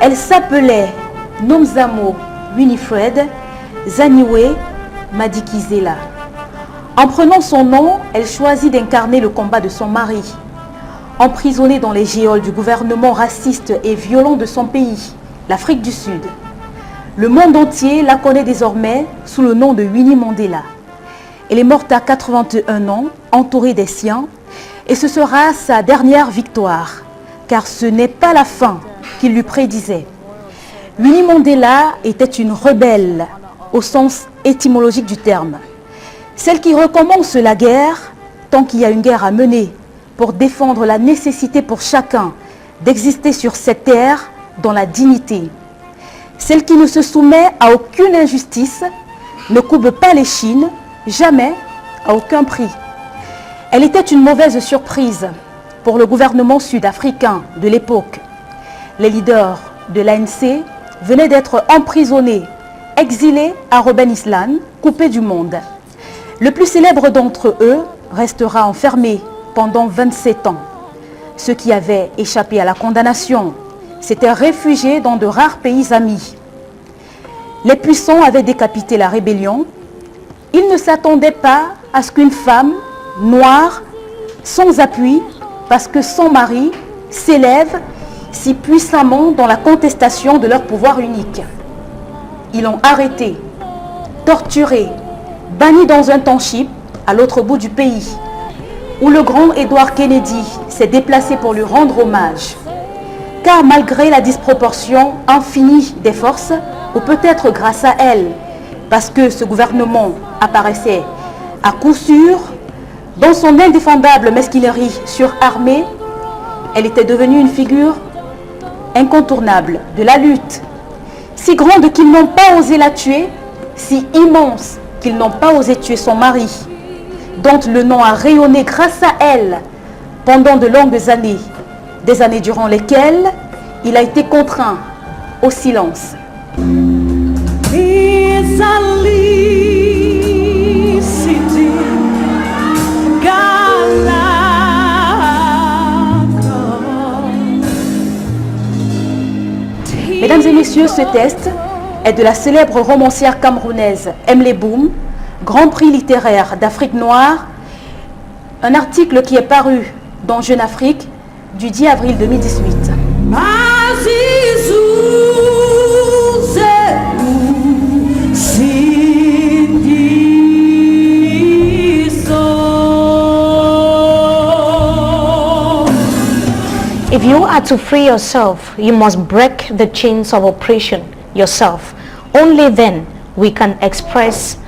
Elle s'appelait Nomzamo Winifred Zaniwe Madikizela. En prenant son nom, elle choisit d'incarner le combat de son mari. Emprisonnée dans les geôles du gouvernement raciste et violent de son pays, l'Afrique du Sud. Le monde entier la connaît désormais sous le nom de Winnie Mandela. Elle est morte à 81 ans, entourée des siens, et ce sera sa dernière victoire, car ce n'est pas la fin qu'il lui prédisait. Winnie Mandela était une rebelle, au sens étymologique du terme. Celle qui recommence la guerre, tant qu'il y a une guerre à mener, pour défendre la nécessité pour chacun d'exister sur cette terre dans la dignité. Celle qui ne se soumet à aucune injustice, ne courbe pas l'échine, jamais, à aucun prix. Elle était une mauvaise surprise pour le gouvernement sud-africain de l'époque. Les leaders de l'ANC venaient d'être emprisonnés, exilés à Robben Island, coupés du monde. Le plus célèbre d'entre eux restera enfermé pendant 27 ans. Ceux qui avaient échappé à la condamnation s'étaient réfugiés dans de rares pays amis. Les puissants avaient décapité la rébellion. Ils ne s'attendaient pas à ce qu'une femme noire, sans appui, parce que son mari s'élève si puissamment dans la contestation de leur pouvoir unique. Ils l'ont arrêté, torturé, banni dans un township à l'autre bout du pays, où le grand Edward Kennedy s'est déplacé pour lui rendre hommage. Car malgré la disproportion infinie des forces, ou peut-être grâce à elle, parce que ce gouvernement apparaissait à coup sûr, dans son indéfendable mesquinerie surarmée, elle était devenue une figure incontournable de la lutte, si grande qu'ils n'ont pas osé la tuer, si immense qu'ils n'ont pas osé tuer son mari, dont le nom a rayonné grâce à elle pendant de longues années, des années durant lesquelles il a été contraint au silence. Mesdames et messieurs, ce test est de la célèbre romancière camerounaise Emle Boum, Grand Prix littéraire d'Afrique noire, un article qui est paru dans Jeune Afrique du 10 avril 2018. If you are to free yourself, you must break the chains of oppression yourself. Only then we can express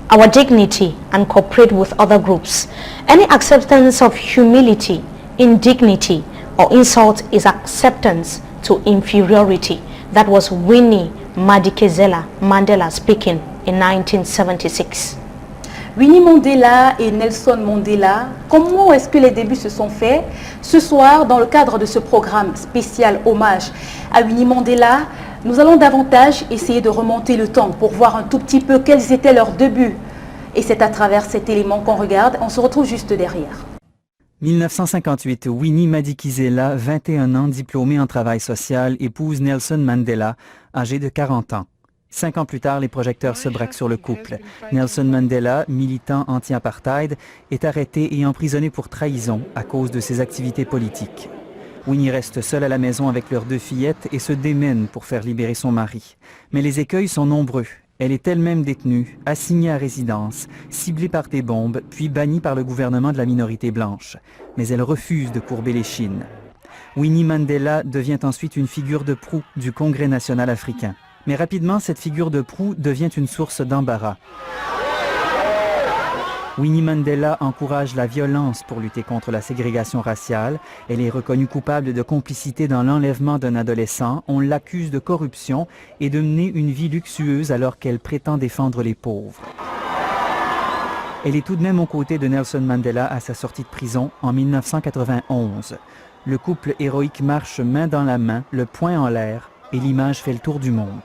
our dignity and cooperate with other groups. Any acceptance of humility, indignity, or insult is acceptance to inferiority. That was Winnie Madikizela Mandela speaking in 1976. Winnie Mandela et Nelson Mandela, comment est-ce que les débuts se sont faits? Ce soir, dans le cadre de ce programme spécial hommage à Winnie Mandela, nous allons davantage essayer de remonter le temps pour voir un tout petit peu quels étaient leurs débuts. Et c'est à travers cet élément qu'on regarde. On se retrouve juste derrière. 1958, Winnie Madikizela, 21 ans, diplômée en travail social, épouse Nelson Mandela, âgé de 40 ans. 5 ans plus tard, les projecteurs se braquent sur le couple. Nelson Mandela, militant anti-apartheid, est arrêté et emprisonné pour trahison à cause de ses activités politiques. Winnie reste seule à la maison avec leurs 2 fillettes et se démène pour faire libérer son mari. Mais les écueils sont nombreux. Elle est elle-même détenue, assignée à résidence, ciblée par des bombes, puis bannie par le gouvernement de la minorité blanche. Mais elle refuse de courber l'échine. Winnie Mandela devient ensuite une figure de proue du Congrès national africain. Mais rapidement, cette figure de proue devient une source d'embarras. Winnie Mandela encourage la violence pour lutter contre la ségrégation raciale. Elle est reconnue coupable de complicité dans l'enlèvement d'un adolescent. On l'accuse de corruption et de mener une vie luxueuse alors qu'elle prétend défendre les pauvres. Elle est tout de même aux côtés de Nelson Mandela à sa sortie de prison en 1991. Le couple héroïque marche main dans la main, le poing en l'air, et l'image fait le tour du monde.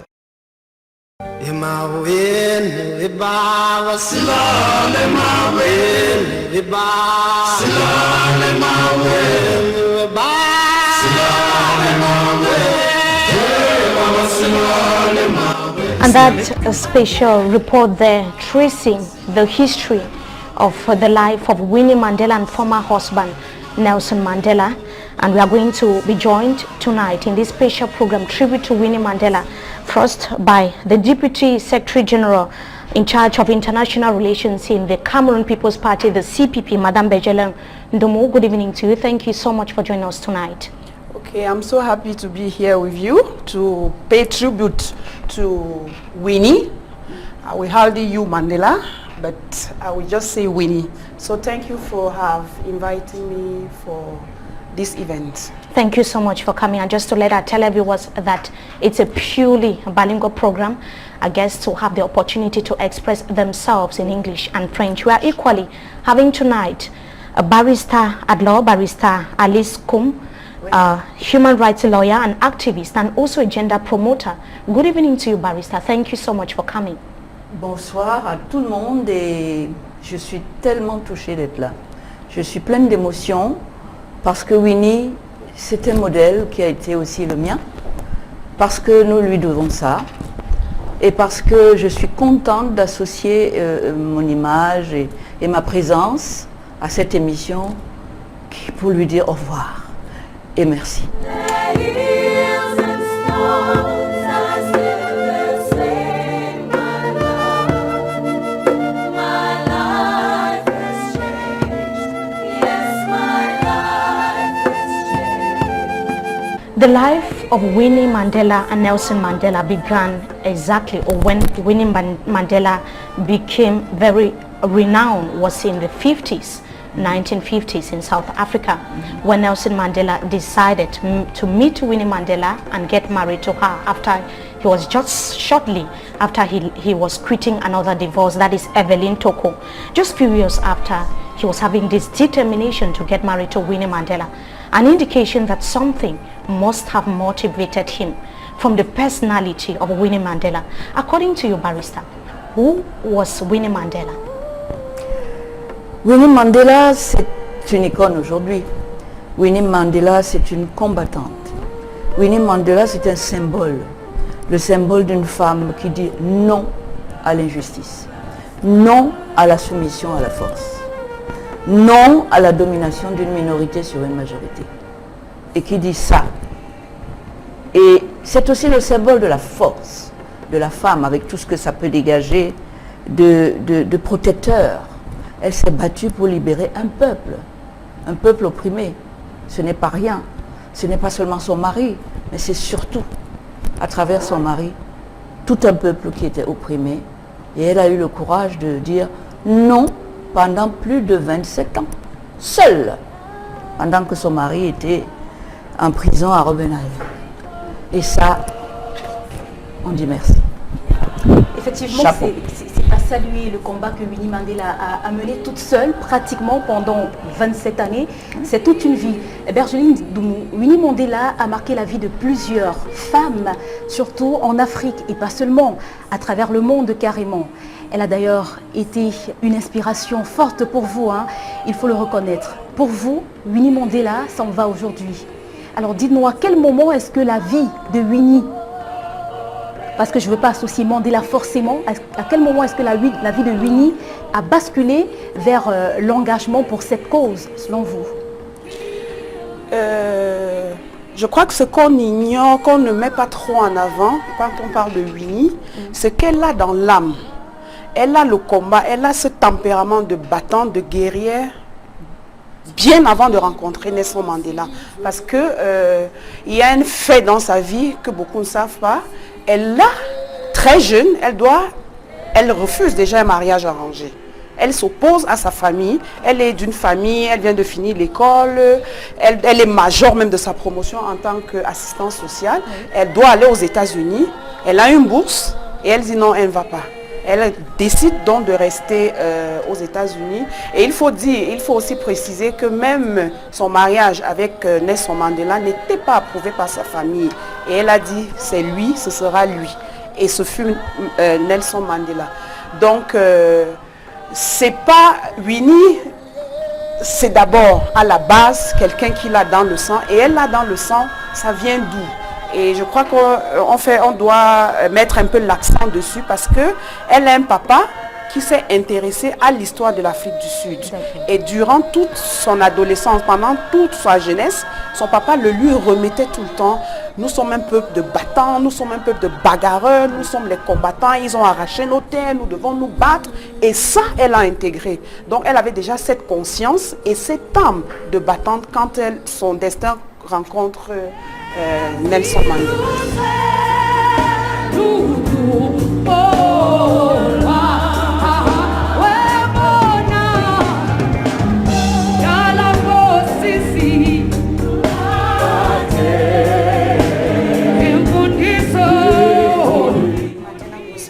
And that special report there tracing the history of the life of Winnie Mandela and former husband Nelson Mandela. And we are going to be joined tonight in this special program, Tribute to Winnie Mandela, first by the Deputy Secretary General in charge of international relations in the Cameroon People's Party, the CPP, Madame Bejelen Ndomo. Good evening to you. Thank you so much for joining us tonight. Okay, I'm so happy to be here with you to pay tribute to Winnie. I will hardly use Mandela, but I will just say Winnie. So thank you for inviting me for this event. Thank you so much for coming. And just to tell everyone that it's a purely bilingual program, I guess, to have the opportunity to express themselves in English and French. We are equally having tonight a barrister at law, Barrister Alice Koum, a human rights lawyer and activist, and also a gender promoter. Good evening to you, Barrister. Thank you so much for coming. Bonsoir à tout le monde et je suis tellement touchée d'être là. Je suis pleine d'émotions parce que Winnie, c'est un modèle qui a été aussi le mien, parce que nous lui devons ça et parce que je suis contente d'associer mon image et ma présence à cette émission pour lui dire au revoir et merci. The life of Winnie Mandela and Nelson Mandela began exactly, or when Winnie Mandela became very renowned was in the 50s, 1950s in South Africa, when Nelson Mandela decided to meet Winnie Mandela and get married to her after he was just shortly after he was quitting another divorce, that is Evelyn Toko. Just few years after, he was having this determination to get married to Winnie Mandela, an indication that something must have motivated him from the personality of Winnie Mandela. According to you, Barrister, who was Winnie Mandela? Winnie Mandela, c'est une icône aujourd'hui. Winnie Mandela, c'est une combattante. Winnie Mandela, c'est un symbole. Le symbole d'une femme qui dit non à l'injustice, non à la soumission à la force, non à la domination d'une minorité sur une majorité. Et qui dit ça. Et c'est aussi le symbole de la force de la femme, avec tout ce que ça peut dégager de protecteur. Elle s'est battue pour libérer un peuple opprimé. Ce n'est pas rien. Ce n'est pas seulement son mari, mais c'est surtout, à travers son mari, tout un peuple qui était opprimé. Et elle a eu le courage de dire non pendant plus de 27 ans, seule, pendant que son mari était en prison à Robenal. Et ça, on dit merci. Effectivement, c'est à saluer le combat que Winnie Mandela a mené toute seule, pratiquement pendant 27 années. C'est toute une vie. Bergeline Doumou, Winnie Mandela a marqué la vie de plusieurs femmes, surtout en Afrique et pas seulement, à travers le monde carrément. Elle a d'ailleurs été une inspiration forte pour vous, hein, il faut le reconnaître. Pour vous, Winnie Mandela s'en va aujourd'hui. Alors dites-nous, à quel moment est-ce que la vie de Winnie, parce que je ne veux pas associer Mandela forcément, à quel moment est-ce que la vie de Winnie a basculé vers l'engagement pour cette cause, selon vous? Je crois que ce qu'on ignore, qu'on ne met pas trop en avant quand on parle de Winnie, c'est qu'elle a dans l'âme. Elle a le combat, elle a ce tempérament de battante, de guerrière, bien avant de rencontrer Nelson Mandela. Parce que il y a un fait dans sa vie que beaucoup ne savent pas. Elle a, très jeune, elle refuse déjà un mariage arrangé. Elle s'oppose à sa famille. Elle est d'une famille, elle vient de finir l'école. Elle est major même de sa promotion en tant qu'assistante sociale. Elle doit aller aux États-Unis. Elle a une bourse et elle dit non, elle ne va pas. Elle décide donc de rester aux États-Unis. Et il faut aussi préciser que même son mariage avec Nelson Mandela n'était pas approuvé par sa famille. Et elle a dit, c'est lui, ce sera lui. Et ce fut Nelson Mandela. Donc, c'est pas Winnie, c'est d'abord à la base quelqu'un qui l'a dans le sang. Et elle l'a dans le sang, ça vient d'où? Et je crois qu'on doit mettre un peu l'accent dessus parce qu'elle a un papa qui s'est intéressé à l'histoire de l'Afrique du Sud. Et durant toute son adolescence, pendant toute sa jeunesse, son papa le lui remettait tout le temps. Nous sommes un peuple de battants, nous sommes un peuple de bagarreurs, nous sommes les combattants, ils ont arraché nos terres, nous devons nous battre. Et ça, elle a intégré. Donc elle avait déjà cette conscience et cette âme de battante quand son destin rencontre Nelson Mandela.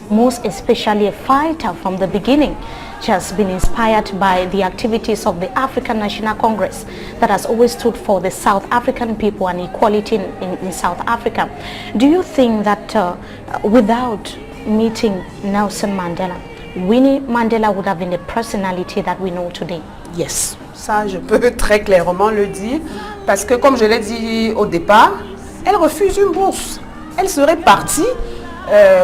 Most especially a fighter from the beginning. She has been inspired by the activities of the African National Congress that has always stood for the South African people and equality in South Africa. Do you think that without meeting Nelson Mandela, Winnie Mandela would have been the personality that we know today? Yes, ça je peux très clairement le dire parce que comme je l'ai dit au départ, elle refuse une bourse. Elle serait partie.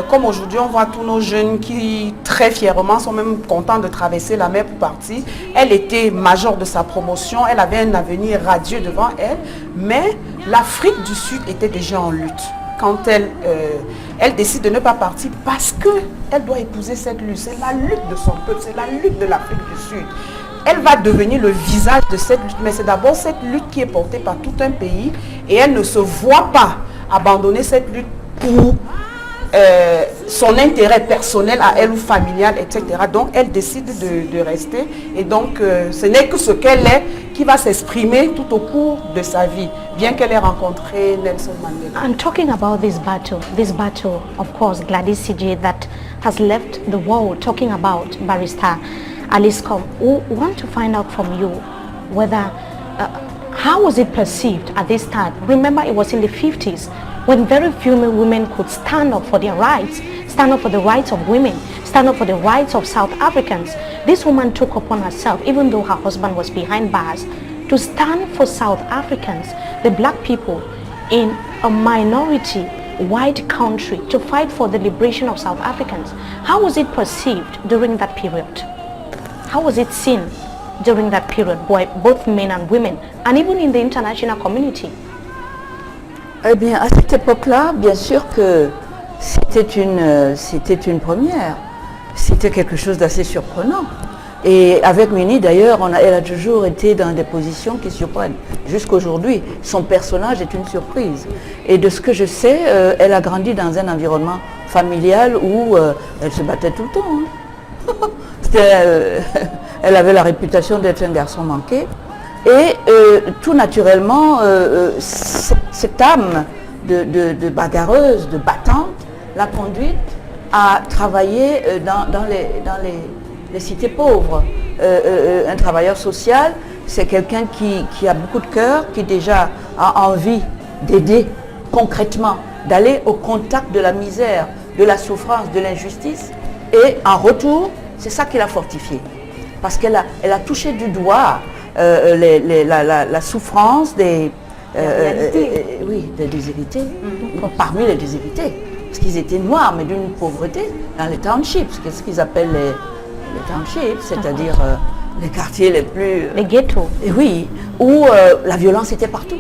Comme aujourd'hui on voit tous nos jeunes qui très fièrement sont même contents de traverser la mer pour partir. Elle était majeure de sa promotion, elle avait un avenir radieux devant elle, mais l'Afrique du Sud était déjà en lutte. Quand elle décide de ne pas partir parce qu'elle doit épouser cette lutte, c'est la lutte de son peuple, c'est la lutte de l'Afrique du Sud. Elle va devenir le visage de cette lutte, mais c'est d'abord cette lutte qui est portée par tout un pays et elle ne se voit pas abandonner cette lutte pour son intérêt personnel à elle ou familial, etc. Donc elle décide de rester et donc ce n'est que ce qu'elle est qui va s'exprimer tout au cours de sa vie, bien qu'elle ait rencontré Nelson Mandela. And talking about this battle, of course, Gladys CJ, that has left the world, talking about Barrister Alice Combs, we want to find out from you whether, how was it perceived at this time? Remember, it was in the 50s, when very few women could stand up for their rights, stand up for the rights of women, stand up for the rights of South Africans. This woman took upon herself, even though her husband was behind bars, to stand for South Africans, the black people in a minority white country, to fight for the liberation of South Africans. How was it perceived during that period? How was it seen during that period, both men and women, and even in the international community? Eh bien, à cette époque-là, bien sûr que c'était une première. C'était quelque chose d'assez surprenant. Et avec Winnie, d'ailleurs, elle a toujours été dans des positions qui surprennent. Jusqu'aujourd'hui, son personnage est une surprise. Et de ce que je sais, elle a grandi dans un environnement familial où elle se battait tout le temps. Hein. Elle avait la réputation d'être un garçon manqué. Et tout naturellement, cette âme de bagarreuse, de battante, l'a conduite à travailler dans les cités pauvres. Un travailleur social, c'est quelqu'un qui a beaucoup de cœur, qui déjà a envie d'aider concrètement, d'aller au contact de la misère, de la souffrance, de l'injustice. Et en retour, c'est ça qui l'a fortifiée. Parce qu'elle a touché du doigt la souffrance des déshérités, parmi les déshérités, parce qu'ils étaient noirs, mais d'une pauvreté dans les townships, qu'est-ce qu'ils appellent les townships, c'est-à-dire les quartiers les plus... Les ghettos. Oui, où la violence était partout.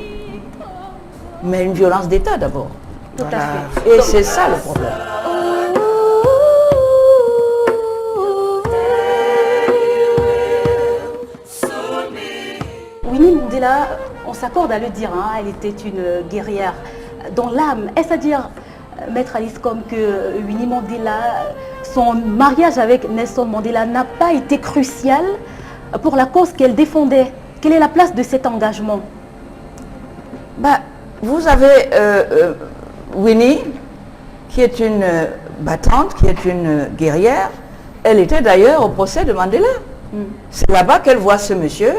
Mais une violence d'État d'abord. Tout à fait. Et c'est ça le problème. Winnie Mandela, on s'accorde à le dire, hein, elle était une guerrière dans l'âme. Est-ce à dire, Maître Alice, comme que Winnie Mandela, son mariage avec Nelson Mandela n'a pas été crucial pour la cause qu'elle défendait? Quelle est la place de cet engagement? Vous avez Winnie, qui est une battante, qui est une guerrière. Elle était d'ailleurs au procès de Mandela. C'est là-bas qu'elle voit ce monsieur,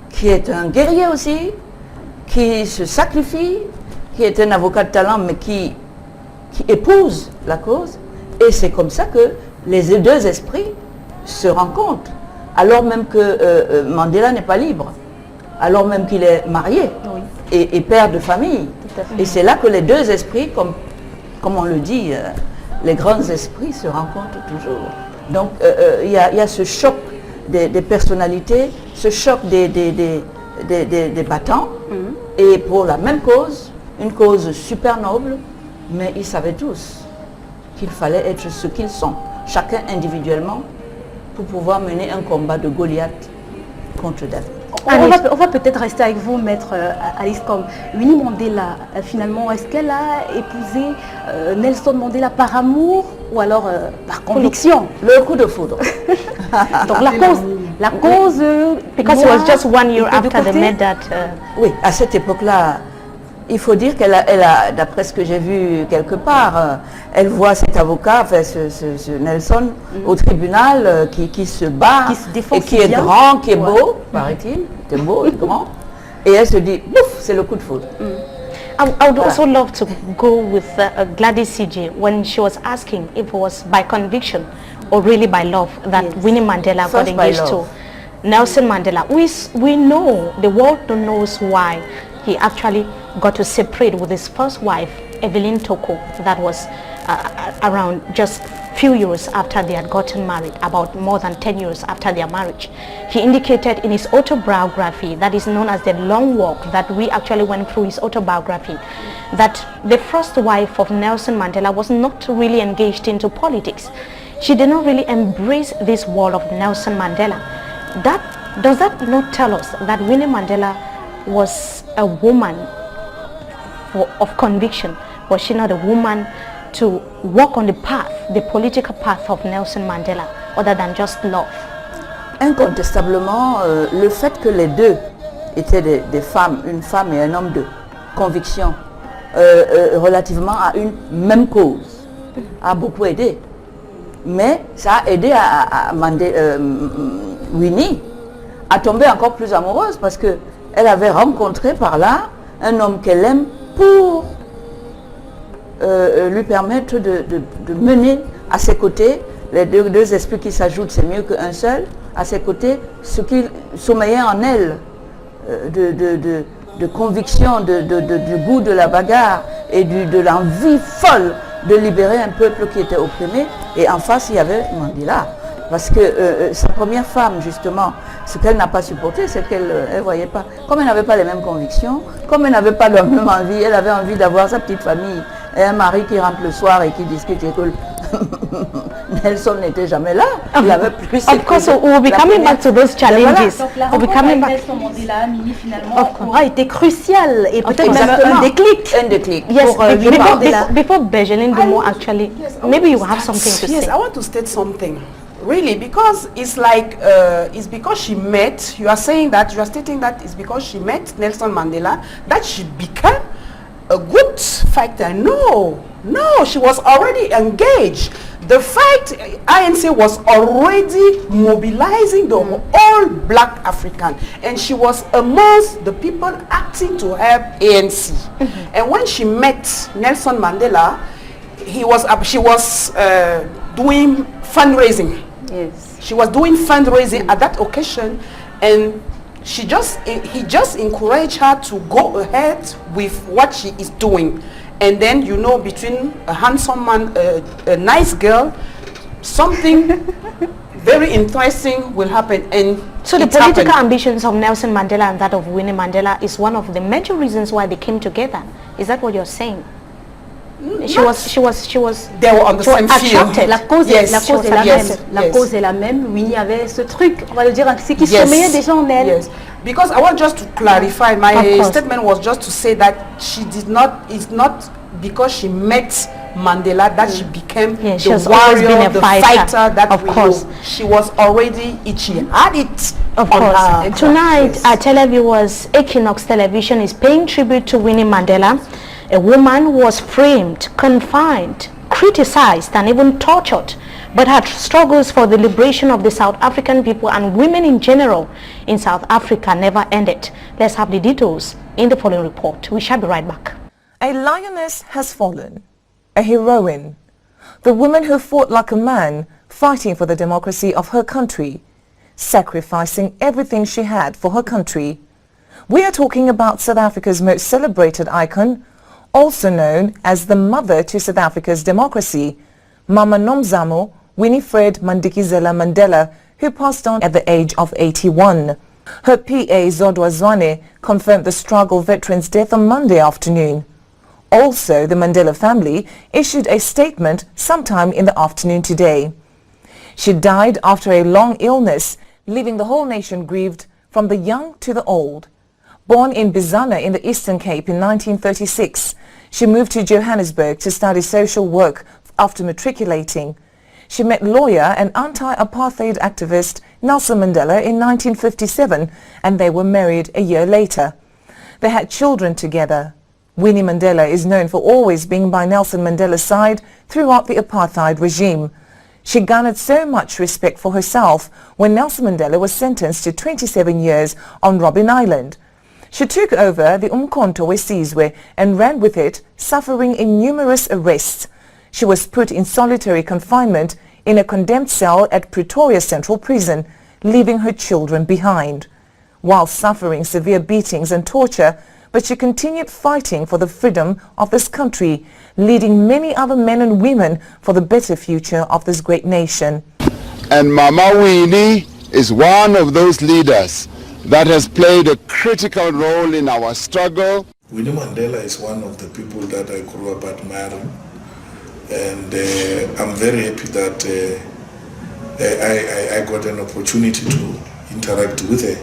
qui est un guerrier aussi, qui se sacrifie, qui est un avocat de talent, mais qui épouse la cause. Et c'est comme ça que les deux esprits se rencontrent, alors même que Mandela n'est pas libre, alors même qu'il est marié et père de famille. Et c'est là que les deux esprits, comme on le dit, les grands esprits se rencontrent toujours. Donc il y a ce choc des personnalités, ce choc des battants, et pour la même cause, une cause super noble, mais ils savaient tous qu'il fallait être ce qu'ils sont, chacun individuellement, pour pouvoir mener un combat de Goliath contre David. On va peut-être rester avec vous, maître Alice, comme Winnie Mandela, finalement, est-ce qu'elle a épousé Nelson Mandela par amour ou alors par conviction? Le coup de foudre. Donc la cause Because it was just 1 year after they made that. Oui, à cette époque-là, il faut dire qu'elle a, d'après ce que j'ai vu quelque part, elle voit cet avocat, enfin ce Nelson, au tribunal, qui se bat, qui se défend et qui est grand, qui est beau, paraît-il, qui est beau et grand, et elle se dit, bouf, c'est le coup de foudre. I would also love to go with Gladys CJ when she was asking if it was by conviction or really by love that Winnie Mandela got engaged to Nelson Mandela. We know, the world knows why he actually got to separate with his first wife, Evelyn Toko, that was around just few years after they had gotten married, about more than 10 years after their marriage. He indicated in his autobiography, that is known as The Long Walk, that we actually went through his autobiography, that the first wife of Nelson Mandela was not really engaged into politics. She did not really embrace this world of Nelson Mandela. Does that not tell us that Winnie Mandela was a woman of conviction? Was she not a woman to walk on the path, the political path of Nelson Mandela, other than just love? Incontestablement, le fait que les deux étaient des femmes, une femme et un homme de conviction, relativement à une même cause, a beaucoup aidé. Mais ça a aidé à Winnie à tomber encore plus amoureuse, parce qu'elle avait rencontré par là un homme qu'elle aime pour lui permettre de mener à ses côtés, les deux esprits qui s'ajoutent, c'est mieux qu'un seul, à ses côtés, ce qui sommeillait en elle, de conviction, du goût de la bagarre et de l'envie folle de libérer un peuple qui était opprimé. Et en face, il y avait Mandela. Parce que sa première femme, justement, ce qu'elle n'a pas supporté, c'est qu'elle ne voyait pas. Comme elle n'avait pas les mêmes convictions, comme elle n'avait pas la même envie, elle avait envie d'avoir sa petite famille et un mari qui rentre le soir et qui discute et que Nelson n'était jamais là. Il avait plus. Of course, we'll be coming back to those challenges. Donc la rencontre avec Nelson Mandela, Mimi, finalement, aura été cruciale et peut-être même un déclic. Un déclic. Yes, before Benjamin Dumo, actually, maybe you have something to say. Yes, I want to state something. Really, because it's like, it's because she met, you are stating that it's because she met Nelson Mandela, that she became a good fighter. No, she was already engaged. The fight, ANC was already mobilizing the whole black African, and she was amongst the people acting to help ANC. And when she met Nelson Mandela, she was doing fundraising. Yes. She was doing fundraising at that occasion, and he just encouraged her to go ahead with what she is doing. And then, you know, between a handsome man, a nice girl, something very interesting will happen. And so the political ambitions of Nelson Mandela and that of Winnie Mandela is one of the major reasons why they came together. Is that what you're saying? She was they were on the same field. La cause est la même. Winnie avait ce truc, on va le dire, c'est qui sommeillait déjà en elle. Yes. Because I want just to clarify, my statement was just to say that it's not because she met Mandela that she became the warrior, the fighter that we know. She was already, she had it. Of course. Tonight, our televiewers, Equinox Television is paying tribute to Winnie Mandela, a woman who was framed, confined, criticized, and even tortured, but her struggles for the liberation of the South African people and women in general in South Africa never ended. Let's have the details in the following report. We shall be right back. A lioness has fallen, a heroine, the woman who fought like a man, fighting for the democracy of her country, sacrificing everything she had for her country. We are talking about South Africa's most celebrated icon, also known as the mother to South Africa's democracy, Mama Nomzamo Winifred Madikizela Mandela, who passed on at the age of 81. Her PA Zodwa Zwane confirmed the struggle veteran's death on Monday afternoon. Also, the Mandela family issued a statement sometime in the afternoon today. She died after a long illness, leaving the whole nation grieved, from the young to the old. Born in Bizana in the Eastern Cape in 1936, she moved to Johannesburg to study social work after matriculating. She met lawyer and anti-apartheid activist Nelson Mandela in 1957, and they were married a year later. They had children together. Winnie Mandela is known for always being by Nelson Mandela's side throughout the apartheid regime. She garnered so much respect for herself when Nelson Mandela was sentenced to 27 years on Robben Island. She took over the Umkhonto weSizwe and ran with it, suffering in numerous arrests. She was put in solitary confinement in a condemned cell at Pretoria Central Prison, leaving her children behind. While suffering severe beatings and torture, but she continued fighting for the freedom of this country, leading many other men and women for the better future of this great nation. And Mama Winnie is one of those leaders that has played a critical role in our struggle. Winnie Mandela is one of the people that I grew up admiring, and I'm very happy that I got an opportunity to interact with her.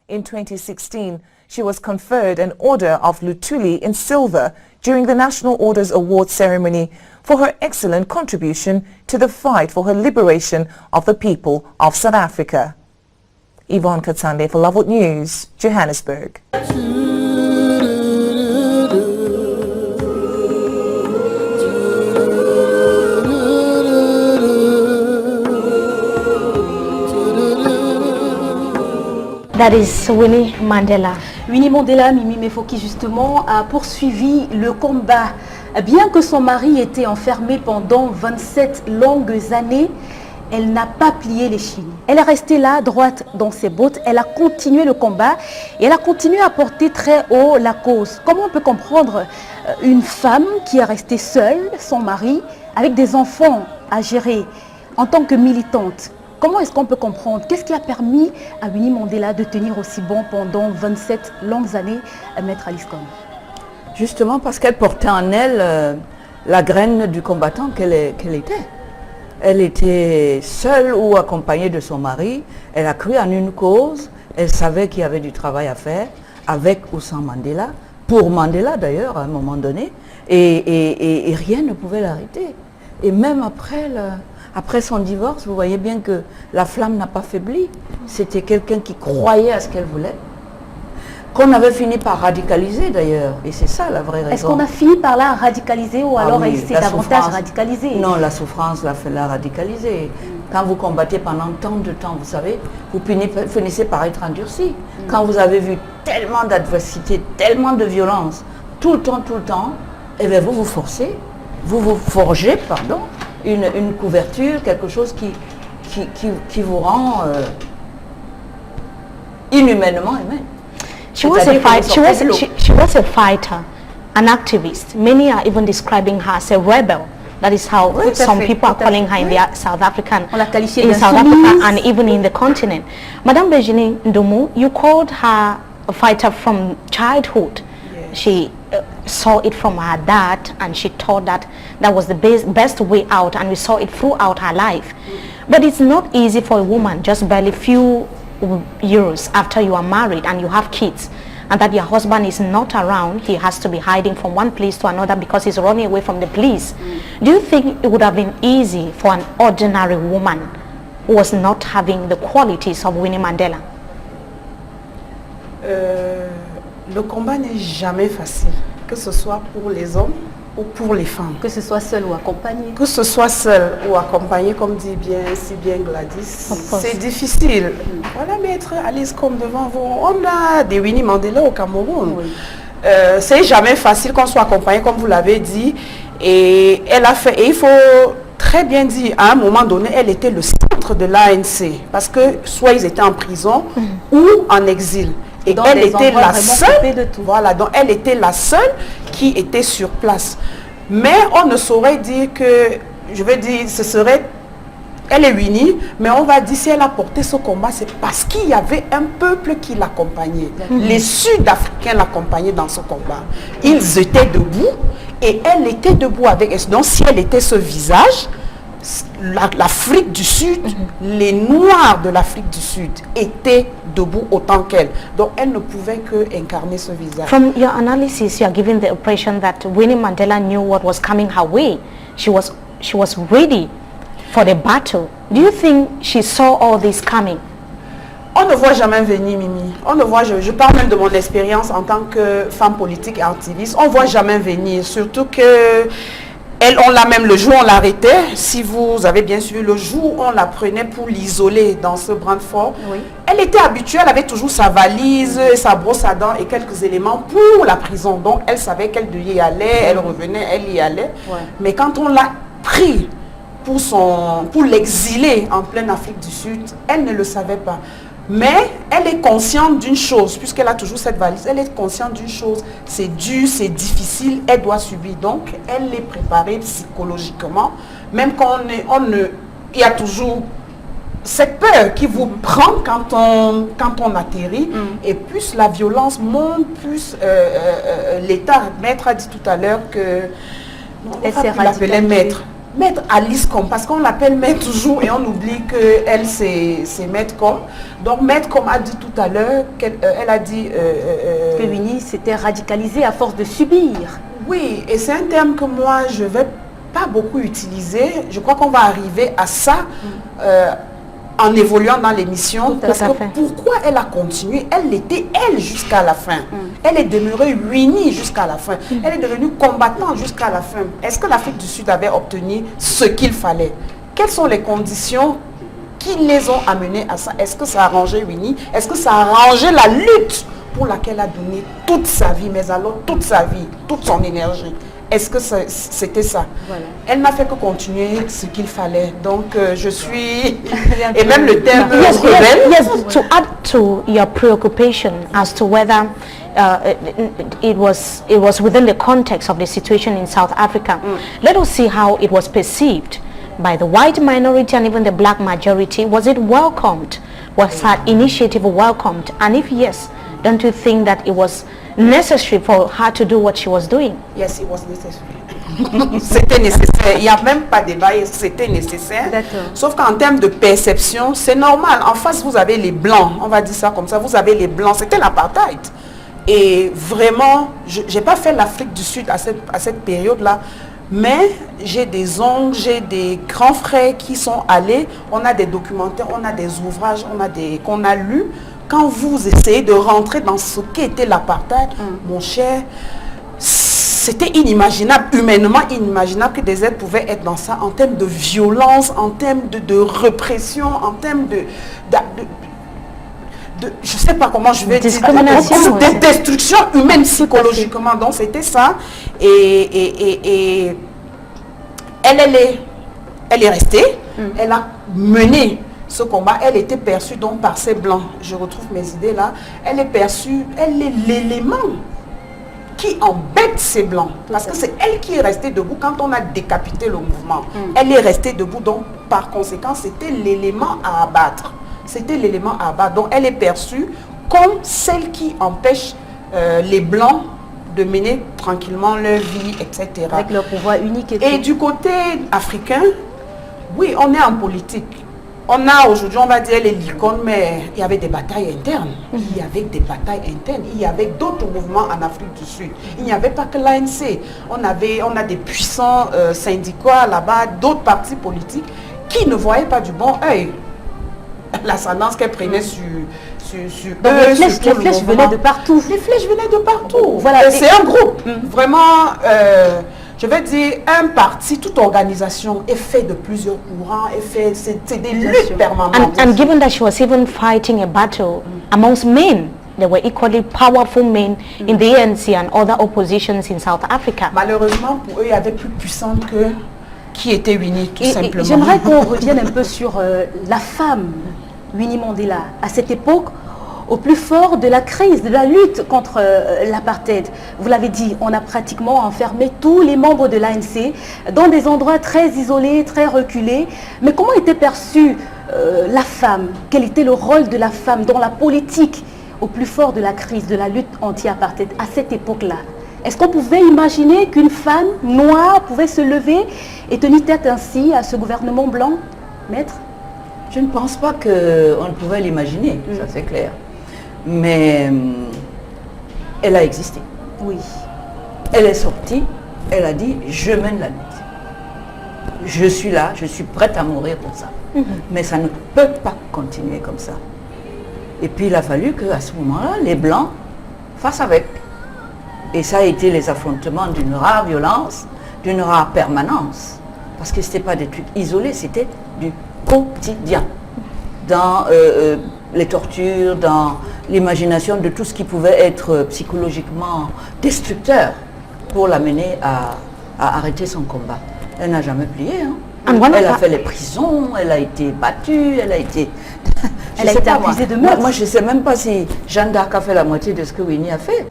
In 2016, she was conferred an Order of Luthuli in silver during the National Orders Award ceremony for her excellent contribution to the fight for her liberation of the people of South Africa. Yvonne Katsande for Lovewood News, Johannesburg. That is Winnie Mandela. Winnie Mandela, Mimi Mefoki justement, a poursuivi le combat. Bien que son mari était enfermé pendant 27 longues années, elle n'a pas plié les chines. Elle est restée là, droite dans ses bottes. Elle a continué le combat et elle a continué à porter très haut la cause. Comment on peut comprendre une femme qui est restée seule, son mari, avec des enfants à gérer en tant que militante? Comment est-ce qu'on peut comprendre? Qu'est-ce qui a permis à Winnie Mandela de tenir aussi bon pendant 27 longues années, Maître Alice Combs? Justement parce qu'elle portait en elle la graine du combattant qu'elle était. Elle était seule ou accompagnée de son mari. Elle a cru en une cause. Elle savait qu'il y avait du travail à faire, avec ou sans Mandela. Pour Mandela d'ailleurs, à un moment donné. Et rien ne pouvait l'arrêter. Et même après son divorce, vous voyez bien que la flamme n'a pas faibli. C'était quelqu'un qui croyait à ce qu'elle voulait, qu'on avait fini par radicaliser d'ailleurs. Et c'est ça la vraie raison. Est-ce qu'on a fini par la radicaliser ou alors oui, elle s'est davantage radicalisée? Non, la souffrance l'a radicalisée. Quand vous combattez pendant tant de temps, vous savez, vous finissez par être endurci. Quand vous avez vu tellement d'adversité, tellement de violence, tout le temps, eh bien vous vous forcez, vous forgez, pardon, une couverture, quelque chose qui vous rend inhumainement humain. She was a fighter, an activist. Many are even describing her as a rebel. That is how some people are calling her in the South Africa and even in the continent. Madame Virginie Ndumu, you called her a fighter from childhood. Yes. She saw it from her dad, and she thought that was the best way out, and we saw it throughout her life. But it's not easy for a woman, just barely few years after you are married and you have kids, and that your husband is not around. He has to be hiding from one place to another because he's running away from the police. Do you think it would have been easy for an ordinary woman who was not having the qualities of Winnie Mandela? Le combat n'est jamais facile, que ce soit pour les hommes ou pour les femmes. Que ce soit seul ou accompagné. Que ce soit seul ou accompagné, comme dit si bien Gladys, c'est difficile. Voilà, Maître Alice, comme devant vous, on a des Winnie Mandela au Cameroun. Oui. C'est jamais facile qu'on soit accompagné, comme vous l'avez dit. Et elle a fait, et il faut très bien dire, à un moment donné, elle était le centre de l'ANC. Parce que soit ils étaient en prison ou en exil. Et donc elle était la seule, voilà, donc elle était la seule qui était sur place. Mais on ne saurait dire que, je veux dire, ce serait, elle est Winnie, mais on va dire si elle a porté ce combat, c'est parce qu'il y avait un peuple qui l'accompagnait. Les Sud-Africains l'accompagnaient dans ce combat. Ils étaient debout et elle était debout avec elle. Donc si elle était ce visage, l'Afrique du Sud, les Noirs de l'Afrique du Sud étaient debout autant qu'elle. Donc elle ne pouvait que incarner ce visage. From your analysis, you are giving the impression that Winnie Mandela knew what was coming her way. She was ready for the battle. Do you think she saw all this coming? On ne voit jamais venir, Mimi. On ne voit, je parle même de mon expérience en tant que femme politique et activiste. On ne voit jamais venir, surtout que on l'a même le jour où on l'arrêtait, si vous avez bien suivi, le jour où on la prenait pour l'isoler dans ce Brantford, elle était habituée, elle avait toujours sa valise, sa brosse à dents et quelques éléments pour la prison. Donc elle savait qu'elle devait y aller, elle revenait, elle y allait. Mais quand on l'a pris pour l'exiler en pleine Afrique du Sud, elle ne le savait pas. Mais elle est consciente d'une chose, puisqu'elle a toujours cette valise, elle est consciente d'une chose, c'est dur, c'est difficile, elle doit subir. Donc, elle est préparée psychologiquement, même quand il y a toujours cette peur qui vous prend quand on atterrit, et plus la violence monte, plus l'État, Maître a dit tout à l'heure que, elle s'est l'appelait Maître. Maître Alice Com, parce qu'on l'appelle Maître toujours et on oublie qu'elle c'est Maître Com. Donc Maître Com a dit tout à l'heure elle a dit que Winnie s'était radicalisée à force de subir. Oui, et c'est un terme que moi je vais pas beaucoup utiliser. Je crois qu'on va arriver à ça en évoluant dans l'émission. Parce que pourquoi elle a continué? Elle était elle jusqu'à la fin. Elle est demeurée Winnie jusqu'à la fin. Elle est devenue combattante jusqu'à la fin. Est-ce que l'Afrique du Sud avait obtenu ce qu'il fallait? Quelles sont les conditions qui les ont amenés à ça? Est-ce que ça a arrangé Winnie? Est-ce que ça a arrangé la lutte pour laquelle elle a donné toute sa vie, mais alors toute sa vie, toute son énergie? Est-ce que c'était ça? Elle n'a fait que continuer ce qu'il fallait. Donc, je suis... Et même le terme rebelle... Yes, to add to your preoccupation as to whether it was within the context of the situation in South Africa, let us see how it was perceived by the white minority and even the black majority. Was it welcomed? Was her initiative welcomed? And if yes, don't you think that it was necessary for her to do what she was doing? Yes, it was necessary. C'était nécessaire. Il n'y a même pas de débat, c'était nécessaire. Sauf qu'en termes de perception, c'est normal. En face, vous avez les blancs. On va dire ça comme ça. Vous avez les blancs. C'était l'apartheid. Et vraiment, je n'ai pas fait l'Afrique du Sud à cette période-là. Mais j'ai des oncles, j'ai des grands frères qui sont allés. On a des documentaires, on a des ouvrages, qu'on a lus. Quand vous essayez de rentrer dans ce qu'était l'apartheid, mon cher, c'était inimaginable, humainement inimaginable que des êtres pouvaient être dans ça en termes de violence, en termes de répression, en termes de je ne sais pas comment je vais dire, de destruction humaine psychologiquement. Donc c'était ça. Et elle est restée, elle a mené ce combat, elle était perçue donc par ces blancs. Je retrouve mes idées là. Elle est perçue, elle est l'élément qui embête ces blancs. Parce que c'est elle qui est restée debout quand on a décapité le mouvement. Elle est restée debout, donc par conséquent, c'était l'élément à abattre. C'était l'élément à abattre. Donc elle est perçue comme celle qui empêche les blancs de mener tranquillement leur vie, etc. Avec leur pouvoir unique. Et du côté africain, oui, on est en politique. On a aujourd'hui, on va dire, les l'icône, mais il y avait des batailles internes. Il y avait des batailles internes. Il y avait d'autres mouvements en Afrique du Sud. Il n'y avait pas que l'ANC. On a des puissants syndicats là-bas, d'autres partis politiques qui ne voyaient pas du bon œil l'ascendance qu'elle prenait sur eux. Les flèches venaient de partout. Les flèches venaient de partout. Voilà. C'est un groupe. Vraiment... je vais dire, un parti, toute organisation est fait de plusieurs courants, c'est des luttes permanentes. And given that she was even fighting a battle amongst men, there were equally powerful men in the ANC and other oppositions in South Africa. Malheureusement, pour eux, il y avait plus puissante que qui était Winnie, tout simplement. J'aimerais qu'on revienne un peu sur la femme, Winnie Mandela. À cette époque, au plus fort de la crise, de la lutte contre l'apartheid. Vous l'avez dit, on a pratiquement enfermé tous les membres de l'ANC dans des endroits très isolés, très reculés. Mais comment était perçue la femme? Quel était le rôle de la femme dans la politique au plus fort de la crise, de la lutte anti-apartheid à cette époque-là? Est-ce qu'on pouvait imaginer qu'une femme noire pouvait se lever et tenir tête ainsi à ce gouvernement blanc, maître? Je ne pense pas qu'on ne pouvait l'imaginer, ça c'est clair. Mais elle a existé. Oui. Elle est sortie, elle a dit « je mène la lutte. Je suis là, je suis prête à mourir pour ça. Mais ça ne peut pas continuer comme ça. » Et puis il a fallu qu'à ce moment-là, les Blancs fassent avec. Et ça a été les affrontements d'une rare violence, d'une rare permanence. Parce que ce n'était pas des trucs isolés, c'était du quotidien. Dans les tortures, dans l'imagination de tout ce qui pouvait être psychologiquement destructeur pour l'amener à arrêter son combat. Elle n'a jamais plié. Hein. Elle a fait les prisons, elle a été battue, elle a été... Elle a été accusée de meurtre. Moi, je ne sais même pas si Jeanne d'Arc a fait la moitié de ce que Winnie a fait.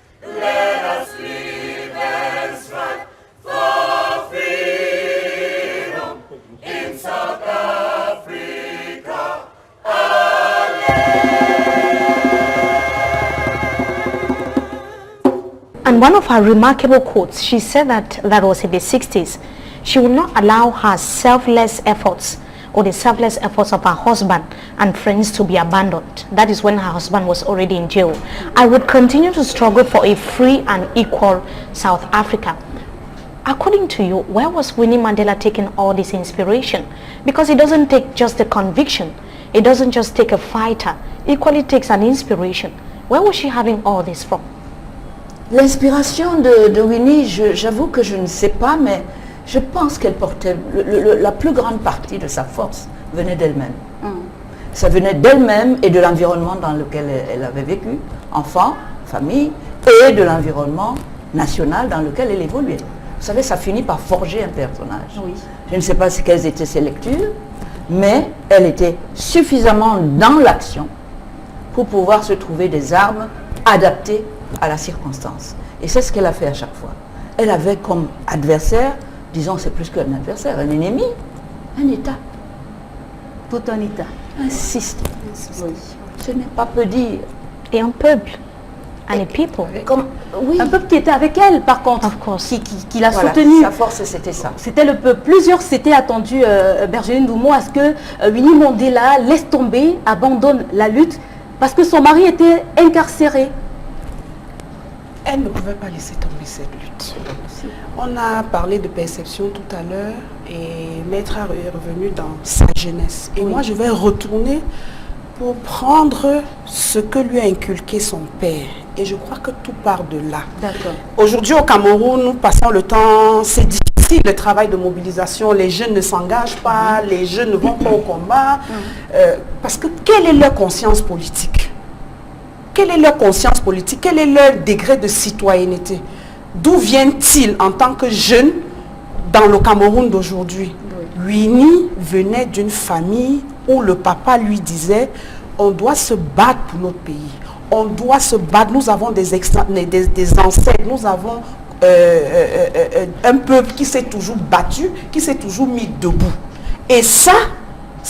And one of her remarkable quotes, she said that was in the 60s. She would not allow her selfless efforts or the selfless efforts of her husband and friends to be abandoned. That is when her husband was already in jail. I would continue to struggle for a free and equal South Africa. According to you, where was Winnie Mandela taking all this inspiration? Because it doesn't take just a conviction. It doesn't just take a fighter. It equally takes an inspiration. Where was she having all this from? L'inspiration de Winnie, j'avoue que je ne sais pas, mais je pense qu'elle portait, la plus grande partie de sa force venait d'elle-même. Ça venait d'elle-même et de l'environnement dans lequel elle avait vécu, enfant, famille, et de l'environnement national dans lequel elle évoluait. Vous savez, ça finit par forger un personnage. Oui. Je ne sais pas quelles étaient ses lectures, mais elle était suffisamment dans l'action pour pouvoir se trouver des armes adaptées à la circonstance. Et c'est ce qu'elle a fait à chaque fois. Elle avait comme adversaire, disons c'est plus qu'un adversaire, un ennemi, un État. Tout un État. Un système. Oui. Ce n'est pas peu dire. Et un peuple. And a people. Comme, oui. Un peuple qui était avec elle, par contre, Of course. qui l'a Voilà, soutenue. sa force, c'était ça. C'était le peuple. Plusieurs s'étaient attendus, Bergeline Doumo, à ce que Winnie Mandela laisse tomber, abandonne la lutte, parce que son mari était incarcéré. Elle ne pouvait pas laisser tomber cette lutte. On a parlé de perception tout à l'heure et Maître est revenu dans sa jeunesse. Et moi, je vais retourner pour prendre ce que lui a inculqué son père. Et je crois que tout part de là. D'accord. Aujourd'hui, au Cameroun, nous passons le temps, c'est difficile le travail de mobilisation. Les jeunes ne s'engagent pas, les jeunes ne vont pas au combat. Parce que quelle est leur conscience politique? Quelle est leur conscience politique? Quel est leur degré de citoyenneté? D'où viennent-ils en tant que jeunes dans le Cameroun d'aujourd'hui? Winnie venait d'une famille où le papa lui disait « on doit se battre pour notre pays, on doit se battre, nous avons des ancêtres, nous avons un peuple qui s'est toujours battu, qui s'est toujours mis debout. » Et ça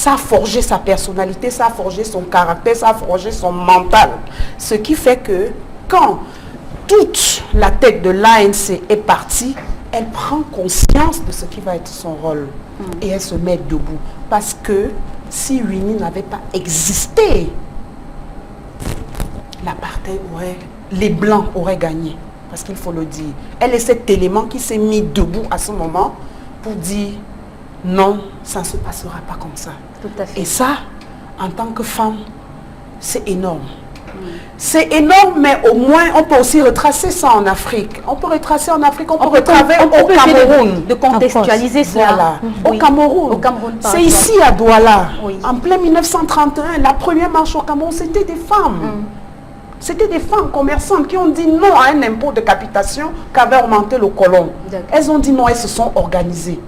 a forgé sa personnalité, ça a forgé son caractère, ça a forgé son mental. Ce qui fait que quand toute la tête de l'ANC est partie, elle prend conscience de ce qui va être son rôle. Et elle se met debout. Parce que si Winnie n'avait pas existé, l'apartheid les Blancs auraient gagné. Parce qu'il faut le dire. Elle est cet élément qui s'est mis debout à ce moment pour dire non, ça ne se passera pas comme ça. Tout à fait. Et ça, en tant que femme, c'est énorme. C'est énorme, mais au moins on peut aussi retracer ça en Afrique. On peut retracer en Afrique, on peut retracer au Cameroun. De contextualiser cela. Voilà. Oui. Au Cameroun. Au Cameroun, par c'est exemple. ici à Douala. Oui. En plein 1931, la première marche au Cameroun, c'était des femmes. C'était des femmes commerçantes qui ont dit non à un impôt de capitation qu'avait augmenté le colon. Elles ont dit non, elles se sont organisées.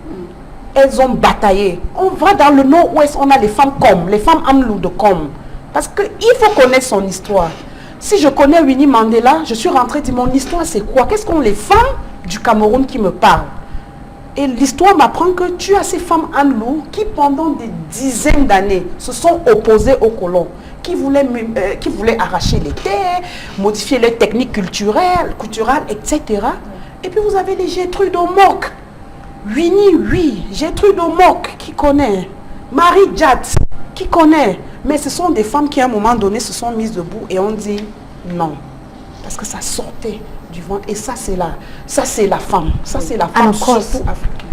Elles ont bataillé. On va dans le nord-ouest, on a les femmes comme, les femmes Amlou de Com. Parce qu'il faut connaître son histoire. Si je connais Winnie Mandela, je suis rentrée de mon histoire, c'est quoi? Qu'est-ce qu'ont les femmes du Cameroun qui me parlent? Et l'histoire m'apprend que tu as ces femmes Anlou qui pendant des dizaines d'années se sont opposées aux colons, qui voulaient arracher les terres, modifier les techniques culturelles, etc. Et puis vous avez les Gertrude Omok. Winnie, oui, Gertrude Omok, qui connaît? Marie Djat, qui connaît? Mais ce sont des femmes qui à un moment donné se sont mises debout et ont dit non. Parce que ça sortait du ventre. Et ça c'est la femme. Ça c'est la femme surtout africaine.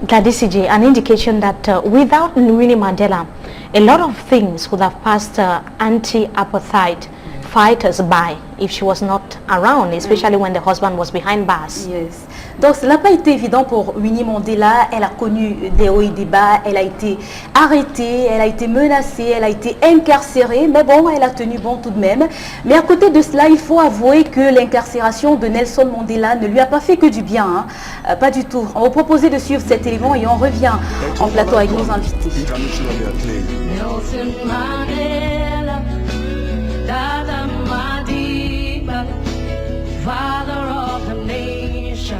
Gladys CJ, an indication that without Winnie Mandela, a lot of things would have passed anti-apartheid fighters by if she was not around, especially when the husband was behind bars. Yes. Donc cela n'a pas été évident pour Winnie Mandela. Elle a connu des hauts et des bas. Elle a été arrêtée, elle a été menacée, elle a été incarcérée. Mais bon, elle a tenu bon tout de même. Mais à côté de cela, il faut avouer que l'incarcération de Nelson Mandela ne lui a pas fait que du bien. Hein. Pas du tout. On va proposer de suivre cet élément et on revient en plateau avec nos invités. Nelson Mandela, Dada Madiba, father of the nation.